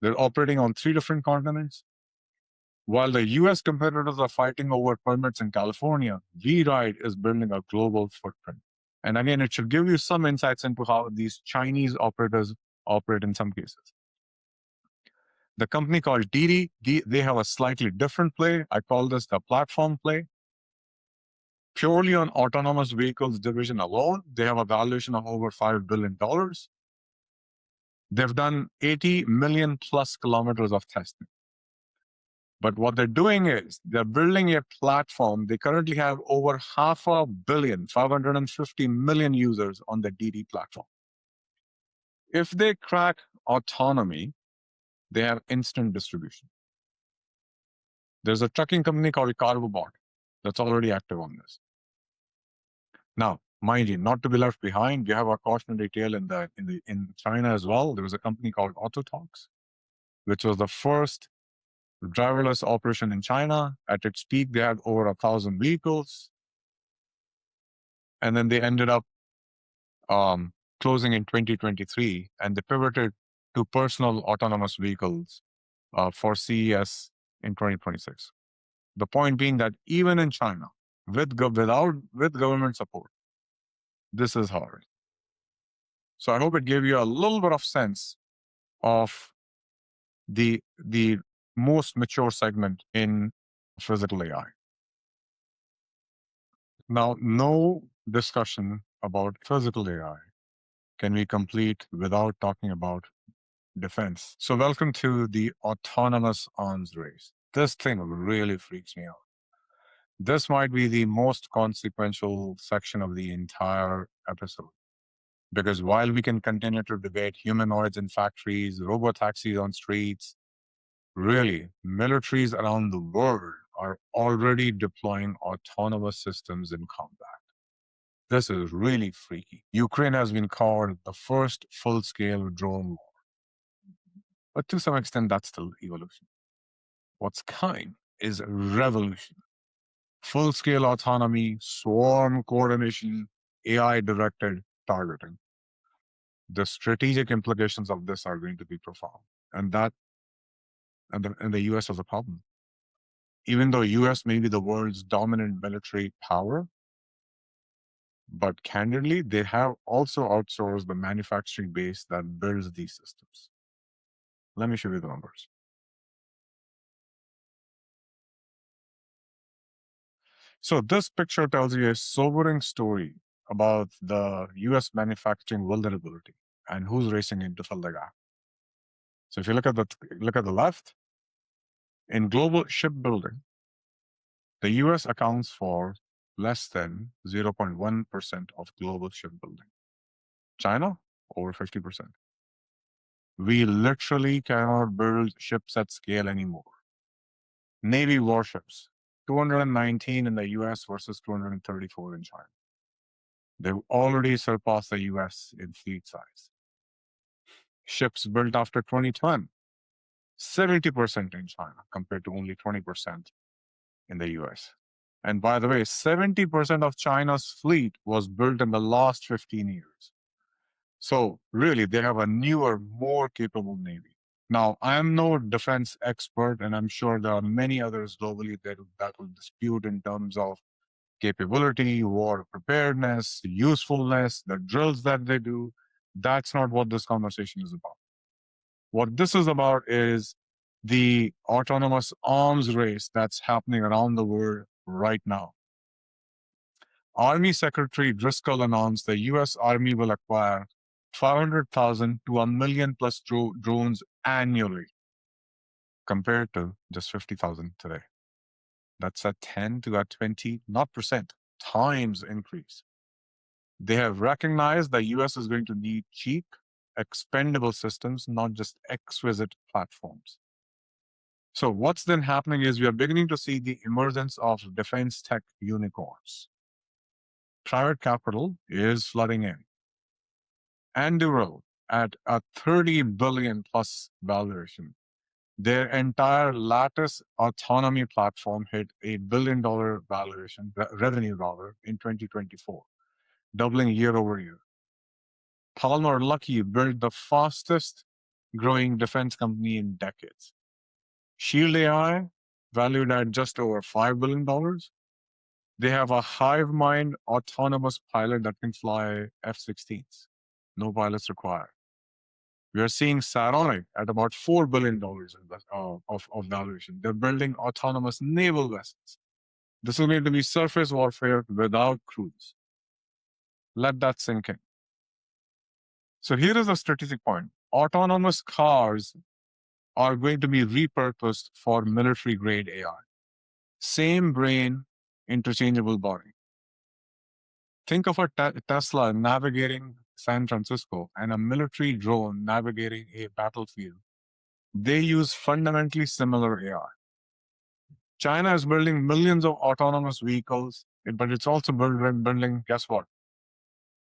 They're operating on 3 different continents. While the US competitors are fighting over permits in California, WeRide is building a global footprint. And again, it should give you some insights into how these Chinese operators operate in some cases. The company called Didi, they have a slightly different play. I call this the platform play. Purely on autonomous vehicles division alone, they have a valuation of over $5 billion. They've done 80 million plus kilometers of testing. But what they're doing is they're building a platform. They currently have over 500 million, 550 million users on the Didi platform. If they crack autonomy, they have instant distribution. There's a trucking company called CargoBot that's already active on this. Now, mind you, not to be left behind, we have a cautionary tale in China as well. There was a company called Autotalks, which was the first driverless operation in China. At its peak, they had over 1,000 vehicles. And then they ended up closing in 2023, and they pivoted to personal autonomous vehicles for CES in 2026. The point being that even in China, with government support, this is hard. So I hope it gave you a little bit of sense of the most mature segment in physical AI. Now, no discussion about physical AI can we complete without talking about defense. So, welcome to the autonomous arms race. This thing really freaks me out. This might be the most consequential section of the entire episode. Because while we can continue to debate humanoids in factories, robotaxis on streets, really, militaries around the world are already deploying autonomous systems in combat. This is really freaky. Ukraine has been called the first full-scale drone war. But to some extent, that's still evolution. What's coming is revolution. Full-scale autonomy, swarm coordination, AI-directed targeting. The strategic implications of this are going to be profound. And the US has a problem. Even though US may be the world's dominant military power, but candidly, they have also outsourced the manufacturing base that builds these systems. Let me show you the numbers. So this picture tells you a sobering story about the US manufacturing vulnerability and who's racing in to fill the gap. So if you look at the left, in global shipbuilding, the US accounts for less than 0.1% of global shipbuilding. China, over 50%. We literally cannot build ships at scale anymore. Navy warships, 219 in the US versus 234 in China. They've already surpassed the US in fleet size. Ships built after 2010, 70% in China compared to only 20% in the US. And by the way, 70% of China's fleet was built in the last 15 years. So really, they have a newer, more capable Navy. Now, I'm no defense expert, and I'm sure there are many others globally that will dispute in terms of capability, war preparedness, usefulness, the drills that they do. That's not what this conversation is about. What this is about is the autonomous arms race that's happening around the world right now. Army Secretary Driscoll announced the US Army will acquire 500,000 to a million plus drones annually, compared to just 50,000 today. That's a 10 to a 20, not percent, times increase. They have recognized the US is going to need cheap, expendable systems, not just exquisite platforms. So what's then happening is we are beginning to see the emergence of defense tech unicorns. Private capital is flooding in. Anduril at a 30 billion plus valuation. Their entire Lattice autonomy platform hit $1 billion valuation, revenue rather, in 2024, doubling year over year. Palmer Luckey built the fastest growing defense company in decades. Shield AI, valued at just over $5 billion. They have a hive mind autonomous pilot that can fly F-16s. No pilots required. We are seeing Saronic at about $4 billion of valuation. They're building autonomous naval vessels. This is going to be surface warfare without crews. Let that sink in. So here is a strategic point. Autonomous cars are going to be repurposed for military-grade AI. Same brain, interchangeable body. Think of a Tesla navigating San Francisco and a military drone navigating a battlefield. They use fundamentally similar AI. China is building millions of autonomous vehicles, but it's also building, guess what?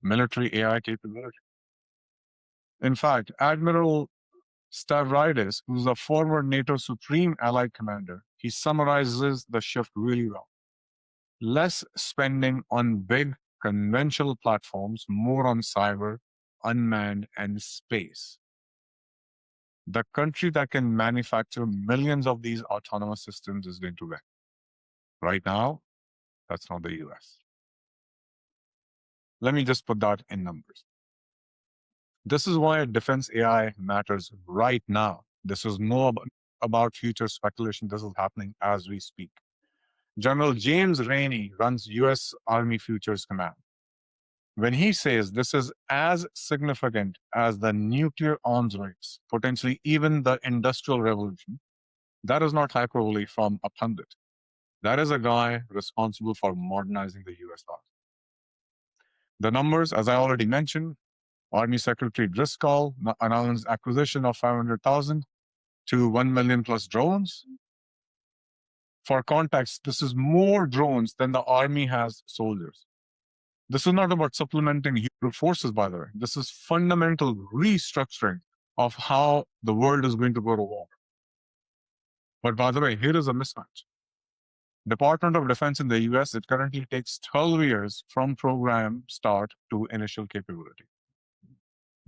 Military AI capability. In fact, Admiral Stavridis, who's a former NATO Supreme Allied Commander, he summarizes the shift really well. Less spending on big conventional platforms, more on cyber, unmanned, and space. The country that can manufacture millions of these autonomous systems is going to win. Right now, that's not the US. Let me just put that in numbers. This is why defense AI matters right now. This is no about future speculation. This is happening as we speak. General James Rainey runs US Army Futures Command. When he says this is as significant as the nuclear arms race, potentially even the industrial revolution, that is not hyperbole from a pundit. That is a guy responsible for modernizing the US Army. The numbers, as I already mentioned, Army Secretary Driscoll announced acquisition of 500,000 to 1 million plus drones. For context, this is more drones than the Army has soldiers. This is not about supplementing human forces, by the way. This is fundamental restructuring of how the world is going to go to war. But by the way, here is a mismatch. Department of Defense in the US, it currently takes 12 years from program start to initial capability.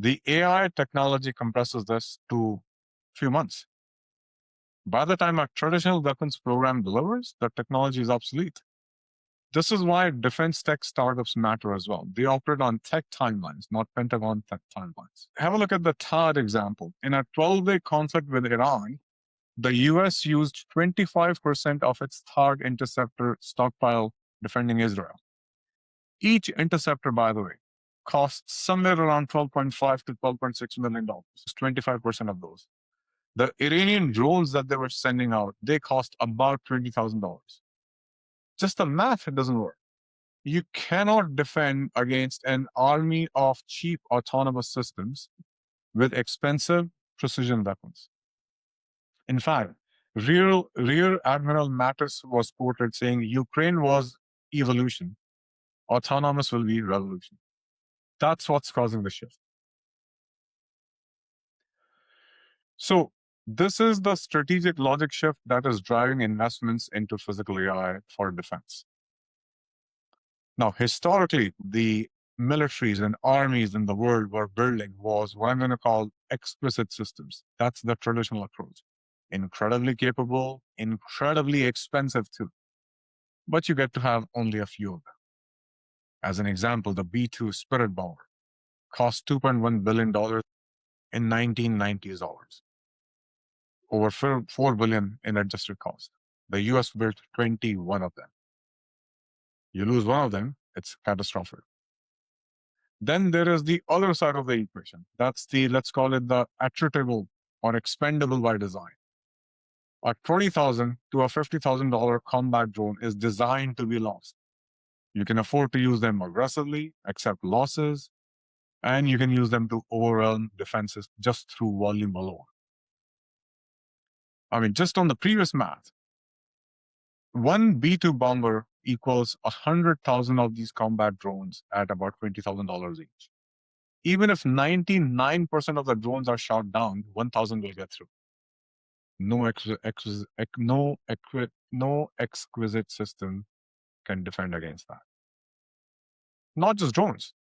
The AI technology compresses this to a few months. By the time a traditional weapons program delivers, the technology is obsolete. This is why defense tech startups matter as well. They operate on tech timelines, not Pentagon tech timelines. Have a look at the THAAD example. In a 12-day conflict with Iran, the US used 25% of its THAAD interceptor stockpile defending Israel. Each interceptor, by the way, costs somewhere around $12.5 to $12.6 million, 25% of those. The Iranian drones that they were sending out, they cost about $20,000. Just the math, it doesn't work. You cannot defend against an army of cheap autonomous systems with expensive precision weapons. In fact, Rear Admiral Mattis was quoted saying, Ukraine was evolution, autonomous will be revolution. That's what's causing the shift. So this is the strategic logic shift that is driving investments into physical AI for defense. Now, historically, the militaries and armies in the world were building was what I'm going to call exquisite systems. That's the traditional approach. Incredibly capable, incredibly expensive too. But you get to have only a few of them. As an example, the B-2 Spirit bomber cost $2.1 billion in 1990s dollars. Over $4 billion in adjusted cost. The US built 21 of them. You lose one of them, it's catastrophic. Then there is the other side of the equation. That's the, let's call it the attritable or expendable by design. A $20,000 to a $50,000 combat drone is designed to be lost. You can afford to use them aggressively, accept losses, and you can use them to overwhelm defenses just through volume alone. I mean, just on the previous math, one B-2 bomber equals 100,000 of these combat drones at about $20,000 each. Even if 99% of the drones are shot down, 1,000 will get through. No exquisite system can defend against that. Not just drones.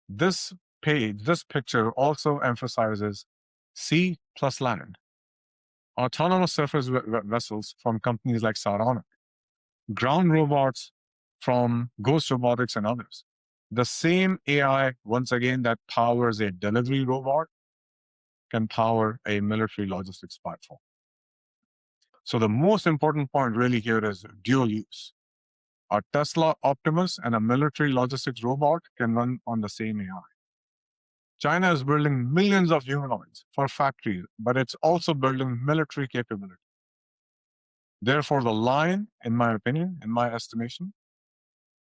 This picture also emphasizes sea plus land. Autonomous surface vessels from companies like Saronic, ground robots from Ghost Robotics and others. The same AI, once again, that powers a delivery robot can power a military logistics platform. So the most important point really here is dual use. A Tesla Optimus and a military logistics robot can run on the same AI. China is building millions of humanoids for factories, but it's also building military capability. Therefore, the line, in my opinion, in my estimation,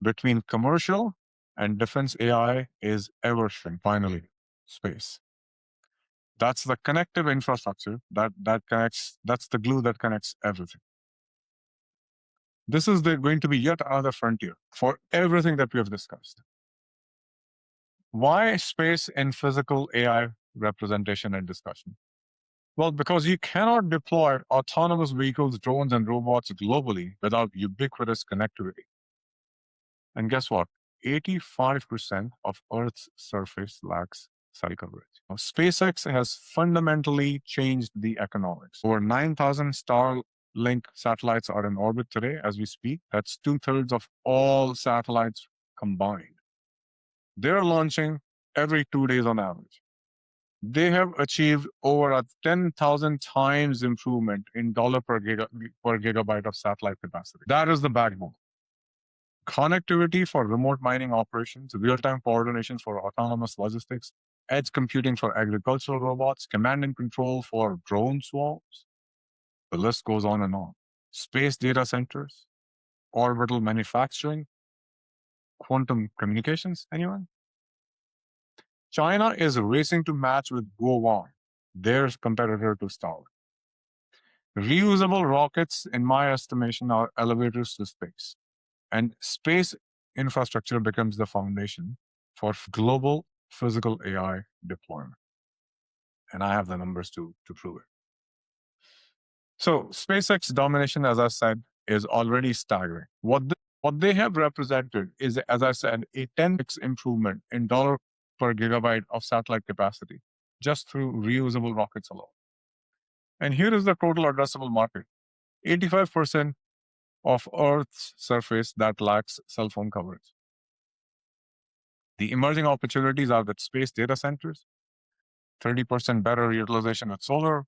between commercial and defense AI is ever shrinking. Finally, space. That's the connective infrastructure that connects, that's the glue that connects everything. This is going to be yet another frontier for everything that we have discussed. Why space in physical AI representation and discussion? Well, because you cannot deploy autonomous vehicles, drones, and robots globally without ubiquitous connectivity. And guess what? 85% of Earth's surface lacks cell coverage. Now, SpaceX has fundamentally changed the economics. Over 9,000 Starlink satellites are in orbit today as we speak. That's two-thirds of all satellites combined. They're launching every 2 days on average. They have achieved over a 10,000 times improvement in dollar per gigabyte of satellite capacity. That is the backbone. Connectivity for remote mining operations, real-time coordination for autonomous logistics, edge computing for agricultural robots, command and control for drone swarms. The list goes on and on. Space data centers, orbital manufacturing, quantum communications, anyone? China is racing to match with Guowan, their competitor to Starlink. Reusable rockets, in my estimation, are elevators to space. And space infrastructure becomes the foundation for global physical AI deployment. And I have the numbers to prove it. So SpaceX domination, as I said, is already staggering. What they have represented is, as I said, a 10x improvement in dollar per gigabyte of satellite capacity just through reusable rockets alone. And here is the total addressable market. 85% of Earth's surface that lacks cell phone coverage. The emerging opportunities are with space data centers, 30% better utilization with solar,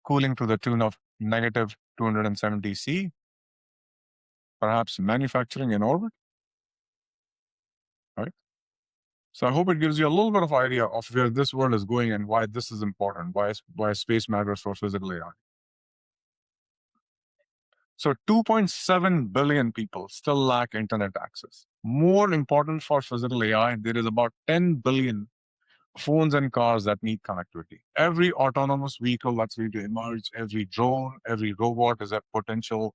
cooling to the tune of negative 270 C, perhaps manufacturing in orbit, right? So I hope it gives you a little bit of idea of where this world is going and why this is important, why space matters for physical AI. So 2.7 billion people still lack internet access. More important for physical AI, there is about 10 billion phones and cars that need connectivity. Every autonomous vehicle that's going to emerge, every drone, every robot is a potential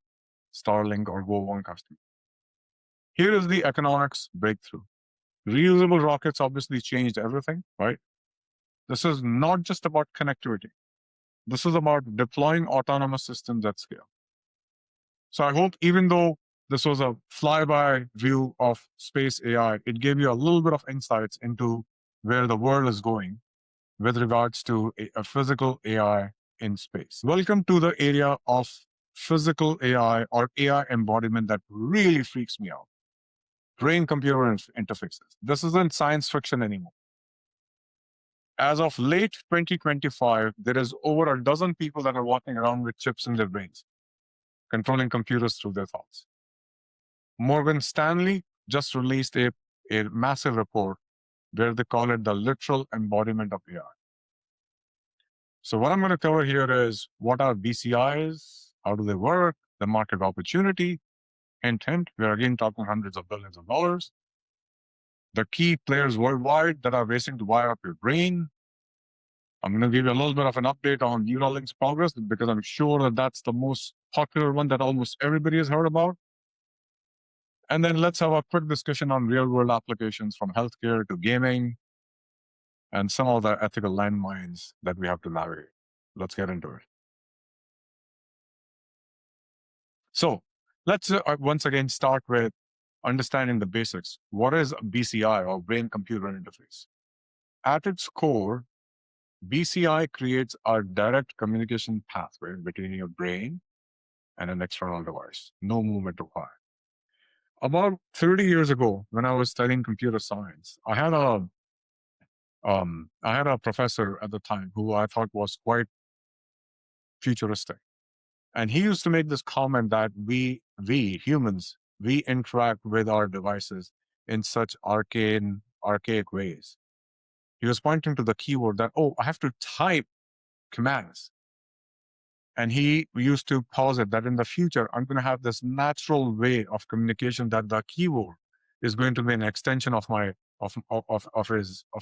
Starlink or Go1 customer. Here is the economics breakthrough. Reusable rockets obviously changed everything, right? This is not just about connectivity. This is about deploying autonomous systems at scale. So I hope even though this was a flyby view of space AI, it gave you a little bit of insights into where the world is going with regards to a physical AI in space. Welcome to the area of physical AI or AI embodiment that really freaks me out. Brain-computer interfaces. This isn't science fiction anymore. As of late 2025, there is over a dozen people that are walking around with chips in their brains, controlling computers through their thoughts. Morgan Stanley just released a massive report where they call it the literal embodiment of AI. So what I'm going to cover here is what are BCIs, how do they work, the market opportunity, hint, we're again talking hundreds of billions of dollars, the key players worldwide that are racing to wire up your brain. I'm going to give you a little bit of an update on Neuralink's progress because I'm sure that that's the most popular one that almost everybody has heard about. And then let's have a quick discussion on real-world applications from healthcare to gaming and some of the ethical landmines that we have to navigate. Let's get into it. So let's once again start with understanding the basics. What is BCI or brain-computer interface? At its core, BCI creates a direct communication pathway between your brain and an external device. No movement required. About 30 years ago, when I was studying computer science, I had a professor at the time who I thought was quite futuristic. And he used to make this comment that we humans, we interact with our devices in such archaic ways. He was pointing to the keyword that, oh, I have to type commands. And he used to posit that in the future, I'm going to have this natural way of communication that the keyboard is going to be an extension of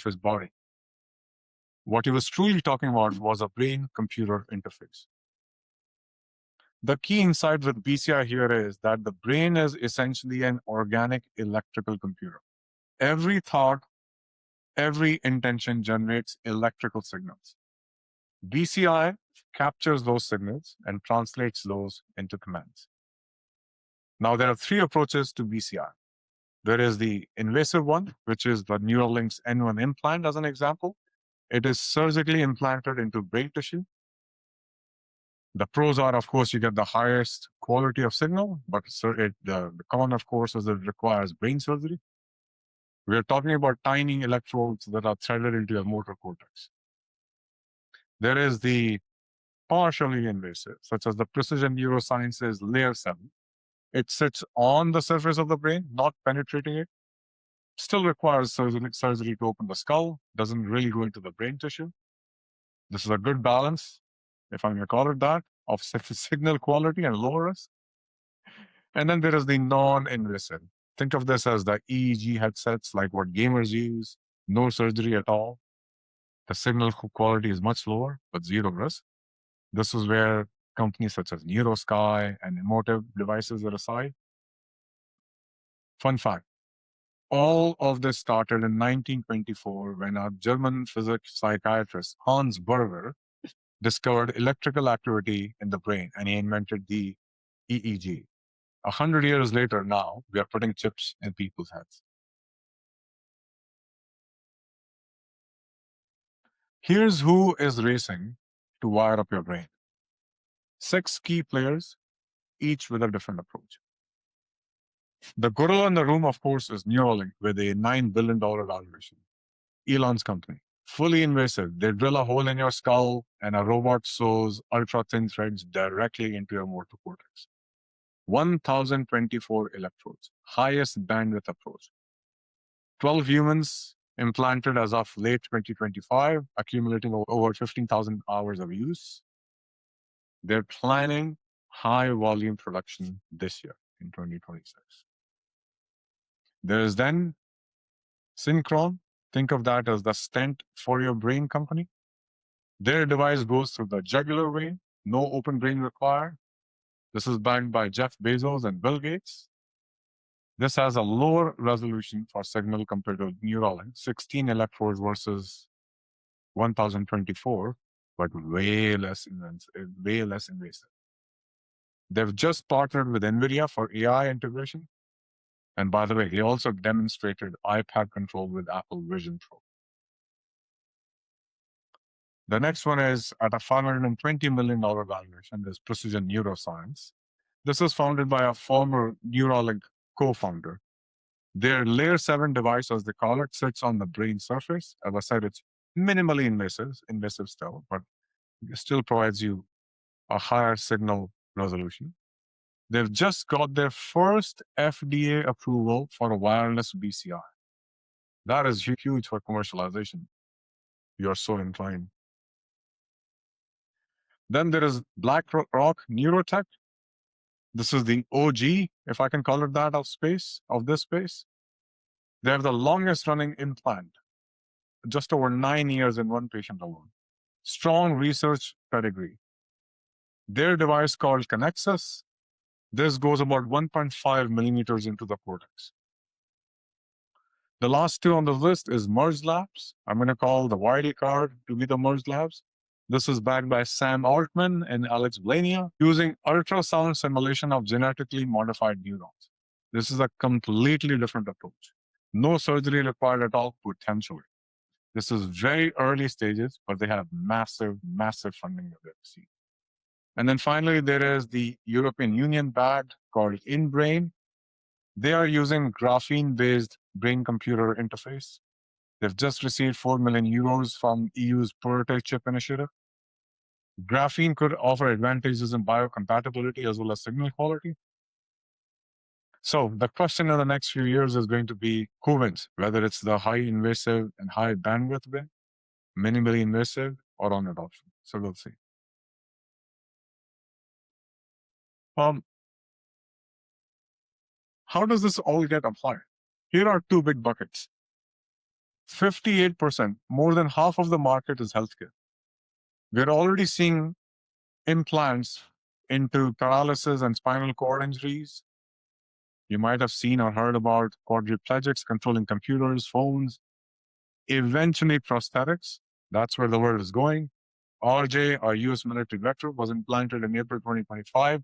his body. What he was truly talking about was a brain-computer interface. The key insight with BCI here is that the brain is essentially an organic electrical computer. Every thought, every intention generates electrical signals. BCI captures those signals and translates those into commands. Now, there are three approaches to BCI. There is the invasive one, which is the Neuralink's N1 implant, as an example. It is surgically implanted into brain tissue. The pros are, of course, you get the highest quality of signal, but the con, of course, is that it requires brain surgery. We are talking about tiny electrodes that are threaded into your motor cortex. There is the partially invasive, such as the precision neurosciences layer 7. It sits on the surface of the brain, not penetrating it. Still requires surgery to open the skull, doesn't really go into the brain tissue. This is a good balance, if I may call it that, of signal quality and low risk. And then there is the non-invasive. Think of this as the EEG headsets, like what gamers use, no surgery at all. The signal quality is much lower, but zero risk. This is where companies such as NeuroSky and Emotive devices are aside. Fun fact, all of this started in 1924 when a German physics psychiatrist, Hans Berger, discovered electrical activity in the brain and he invented the EEG. 100 years later now, we are putting chips in people's heads. Here's who is racing to wire up your brain. 6 key players, each with a different approach. The gorilla in the room, of course, is Neuralink with a $9 billion valuation. Elon's company. Fully invasive. They drill a hole in your skull and a robot sews ultra thin threads directly into your motor cortex. 1,024 electrodes, highest bandwidth approach. 12 humans implanted as of late 2025, accumulating over 15,000 hours of use. They're planning high volume production this year in 2026. There is then Synchron. Think of that as the stent for your brain company. Their device goes through the jugular vein, no open brain required. This is backed by Jeff Bezos and Bill Gates. This has a lower resolution for signal compared to Neuralink, 16 electrodes versus 1024, but way less invasive. They've just partnered with NVIDIA for AI integration. And by the way, they also demonstrated iPad control with Apple Vision Pro. The next one is at a $520 million valuation, is Precision Neuroscience. This is founded by a former Neuralink co-founder. Their layer 7 device, as they call it, sits on the brain surface. As I said, it's minimally invasive still, but it still provides you a higher signal resolution. They've just got their first FDA approval for a wireless BCI. That is huge for commercialization. You're so inclined. Then there is BlackRock Neurotech. This is the OG, if I can call it that, of this space. They have the longest running implant, just over 9 years in one patient alone. Strong research pedigree. Their device called Connexus, this goes about 1.5 millimeters into the cortex. The last two on the list is Merge Labs. I'm going to call the Wiley card to be the Merge Labs. This is backed by Sam Altman and Alex Blania using ultrasound simulation of genetically modified neurons. This is a completely different approach. No surgery required at all, potentially. This is very early stages, but they have massive funding that they've received. And then finally, there is the European Union backed called InBrain. They are using graphene-based brain-computer interface. They've just received 4 million euros from EU's prototype chip initiative. Graphene could offer advantages in biocompatibility as well as signal quality. So the question in the next few years is going to be who wins, whether it's the high invasive and high bandwidth way, minimally invasive, or on adoption. So we'll see. How does this all get applied? Here are 2 big buckets. 58%, more than half of the market is healthcare. We're already seeing implants into paralysis and spinal cord injuries. You might have seen or heard about quadriplegics controlling computers, phones, eventually prosthetics. That's where the world is going. RJ, our US military veteran, was implanted in April 2025,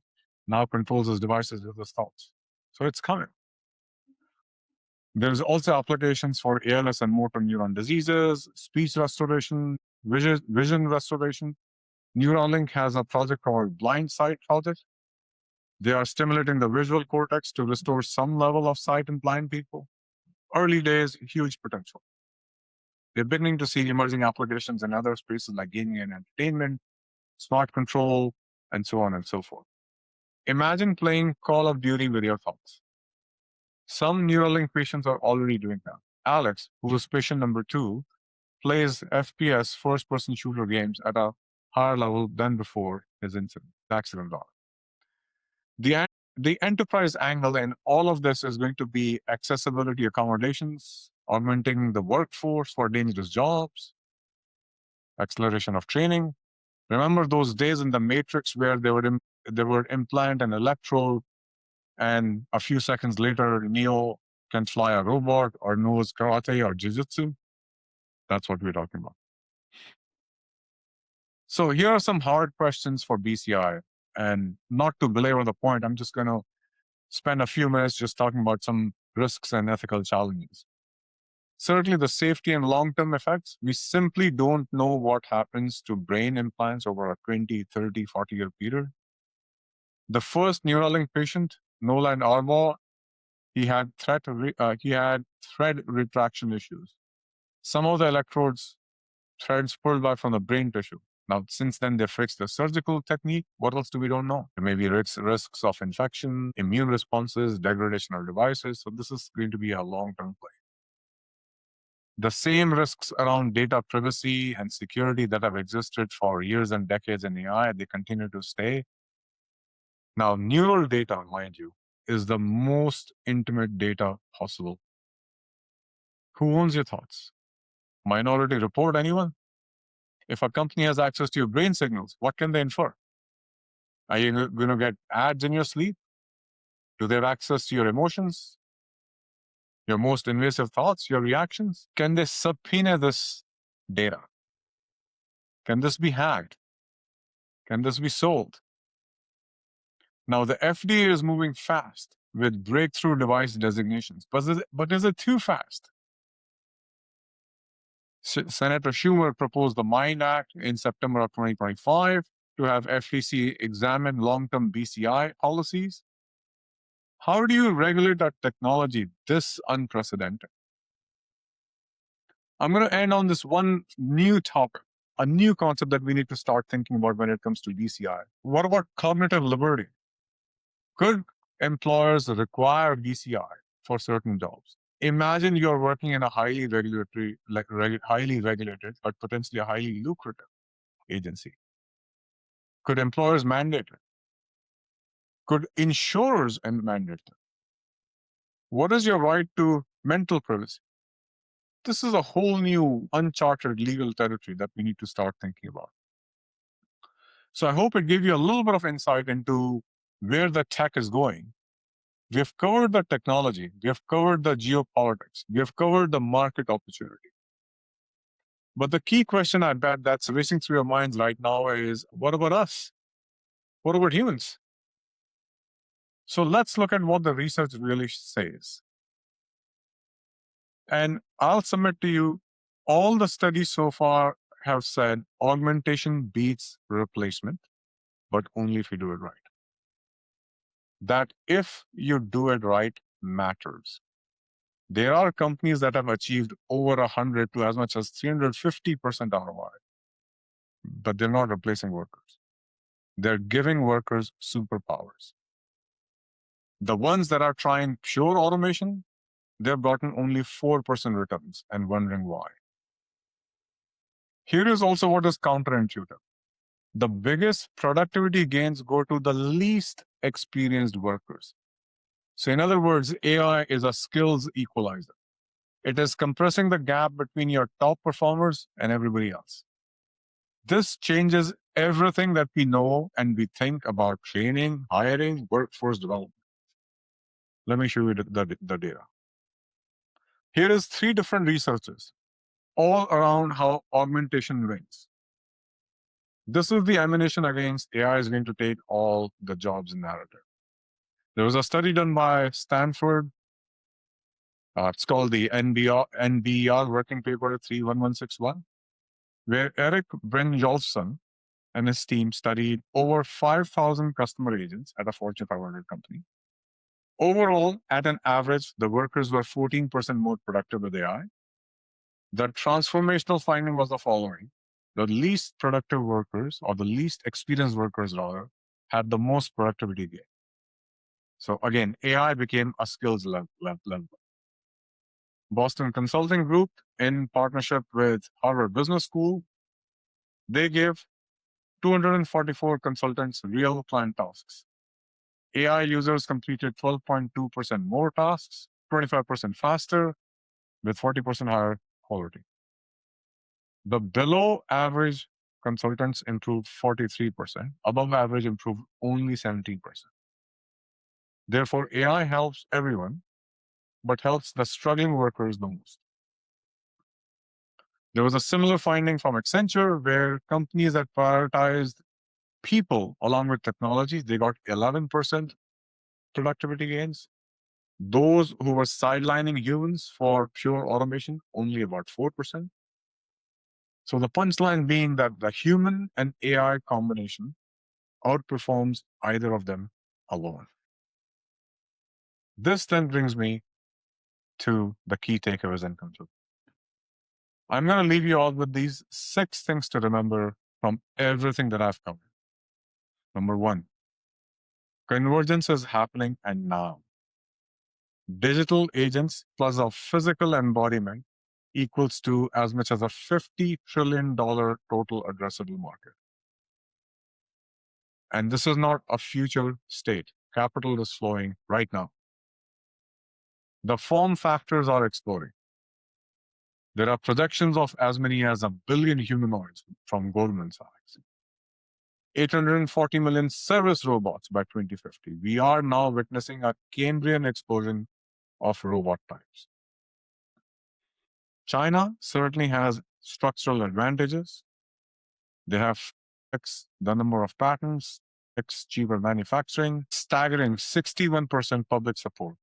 now controls his devices with his thoughts. So it's coming. There's also applications for ALS and motor neuron diseases, speech restoration, vision restoration. Neuralink has a project called Blind Sight Project. They are stimulating the visual cortex to restore some level of sight in blind people. Early days, huge potential. We're beginning to see emerging applications in other spaces like gaming and entertainment, smart control, and so on and so forth. Imagine playing Call of Duty with your thoughts. Some Neuralink patients are already doing that. Alex, who was patient number 2, plays FPS first person shooter games at a higher level than before his accident. The enterprise angle in all of this is going to be accessibility accommodations, augmenting the workforce for dangerous jobs, acceleration of training. Remember those days in the Matrix where they would implant an electrode, and a few seconds later, Neo can fly a robot or knows karate or jujitsu? That's what we're talking about. So here are some hard questions for BCI. And not to belabor the point, I'm just going to spend a few minutes just talking about some risks and ethical challenges. Certainly, the safety and long term effects, we simply don't know what happens to brain implants over a 20, 30, 40-year period. The first Neuralink patient, Nolan Arbaugh, he had thread retraction issues. Some of the electrodes, threads pulled back from the brain tissue. Now, since then, they fixed the surgical technique. What else do we don't know? There may be risks of infection, immune responses, degradation of devices. So this is going to be a long-term play. The same risks around data privacy and security that have existed for years and decades in AI, they continue to stay. Now, neural data, mind you, is the most intimate data possible. Who owns your thoughts? Minority Report, anyone? If a company has access to your brain signals, what can they infer? Are you going to get ads in your sleep? Do they have access to your emotions, your most invasive thoughts, your reactions? Can they subpoena this data? Can this be hacked? Can this be sold? Now, the FDA is moving fast with breakthrough device designations, but is it too fast? Senator Schumer proposed the MIND Act in September of 2025 to have FTC examine long-term BCI policies. How do you regulate that technology this unprecedented? I'm going to end on this one new topic, a new concept that we need to start thinking about when it comes to BCI. What about cognitive liberty? Could employers require BCI for certain jobs? Imagine you're working in a highly highly regulated, but potentially a highly lucrative agency. Could employers mandate it? Could insurers mandate it? What is your right to mental privacy? This is a whole new uncharted legal territory that we need to start thinking about. So I hope it gave you a little bit of insight into where the tech is going. We have covered the technology, we have covered the geopolitics, we have covered the market opportunity. But the key question I bet that's racing through your minds right now is, what about us? What about humans? So let's look at what the research really says. And I'll submit to you, all the studies so far have said augmentation beats replacement, but only if you do it right. That if you do it right matters. There are companies that have achieved over 100 to as much as 350% ROI, but they're not replacing workers. They're giving workers superpowers. The ones that are trying pure automation, they've gotten only 4% returns and wondering why. Here is also what is counterintuitive. The biggest productivity gains go to the least experienced workers. So in other words, AI is a skills equalizer. It is compressing the gap between your top performers and everybody else. This changes everything that we know and we think about training, hiring, workforce development. Let me show you the data. Here is 3 different researches, all around how augmentation wins. This is the ammunition against AI is going to take all the jobs in narrative. There was a study done by Stanford, It's called the NBR Working Paper 31161, where Eric Brynjolfsson and his team studied over 5,000 customer agents at a Fortune 500 company. Overall, at an average, the workers were 14% more productive with AI. The transformational finding was the following: the least productive workers, or the least experienced workers rather, had the most productivity gain. So again, AI became a skills level. Boston Consulting Group, in partnership with Harvard Business School, they gave 244 consultants real client tasks. AI users completed 12.2% more tasks, 25% faster, with 40% higher quality. The below average consultants improved 43%, above average improved only 17%. Therefore, AI helps everyone, but helps the struggling workers the most. There was a similar finding from Accenture, where companies that prioritized people along with technology, they got 11% productivity gains. Those who were sidelining humans for pure automation, only about 4%. So the punchline being that the human and AI combination outperforms either of them alone. This then brings me to the key takeaways and conclusion. I'm going to leave you all with these 6 things to remember from everything that I've covered. Number 1, convergence is happening, and now. Digital agents plus a physical embodiment equals to as much as a $50 trillion total addressable market. And this is not a future state. Capital is flowing right now. The form factors are exploding. There are projections of as many as 1 billion humanoids from Goldman Sachs. 840 million service robots by 2050. We are now witnessing a Cambrian explosion of robot types. China certainly has structural advantages. They have X the number of patents, X cheaper manufacturing, staggering 61% public support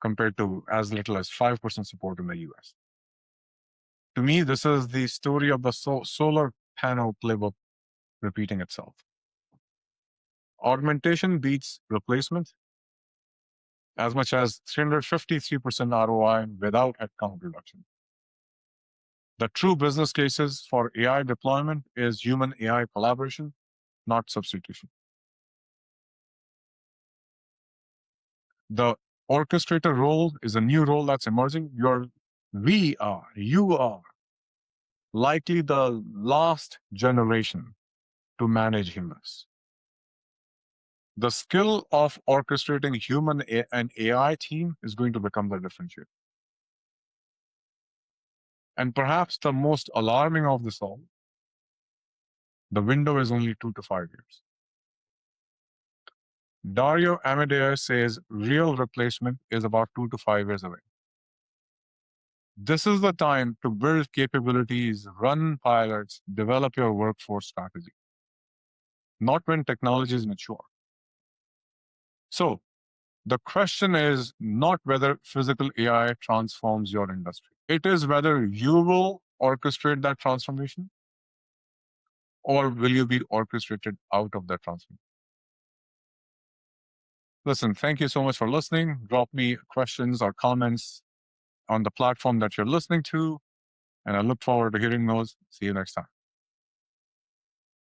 compared to as little as 5% support in the US. To me, this is the story of the solar panel playbook repeating itself. Augmentation beats replacement as much as 353% ROI without headcount reduction. The true business cases for AI deployment is human AI collaboration, not substitution. The orchestrator role is a new role that's emerging. You are likely the last generation to manage humans. The skill of orchestrating human and AI team is going to become the differentiator. And perhaps the most alarming of this all, the window is only 2 to 5 years. Dario Amodei says real replacement is about 2 to 5 years away. This is the time to build capabilities, run pilots, develop your workforce strategy, not when technology is mature. So the question is not whether physical AI transforms your industry. It is whether you will orchestrate that transformation, or will you be orchestrated out of that transformation? Listen, thank you so much for listening. Drop me questions or comments on the platform that you're listening to, and I look forward to hearing those. See you next time.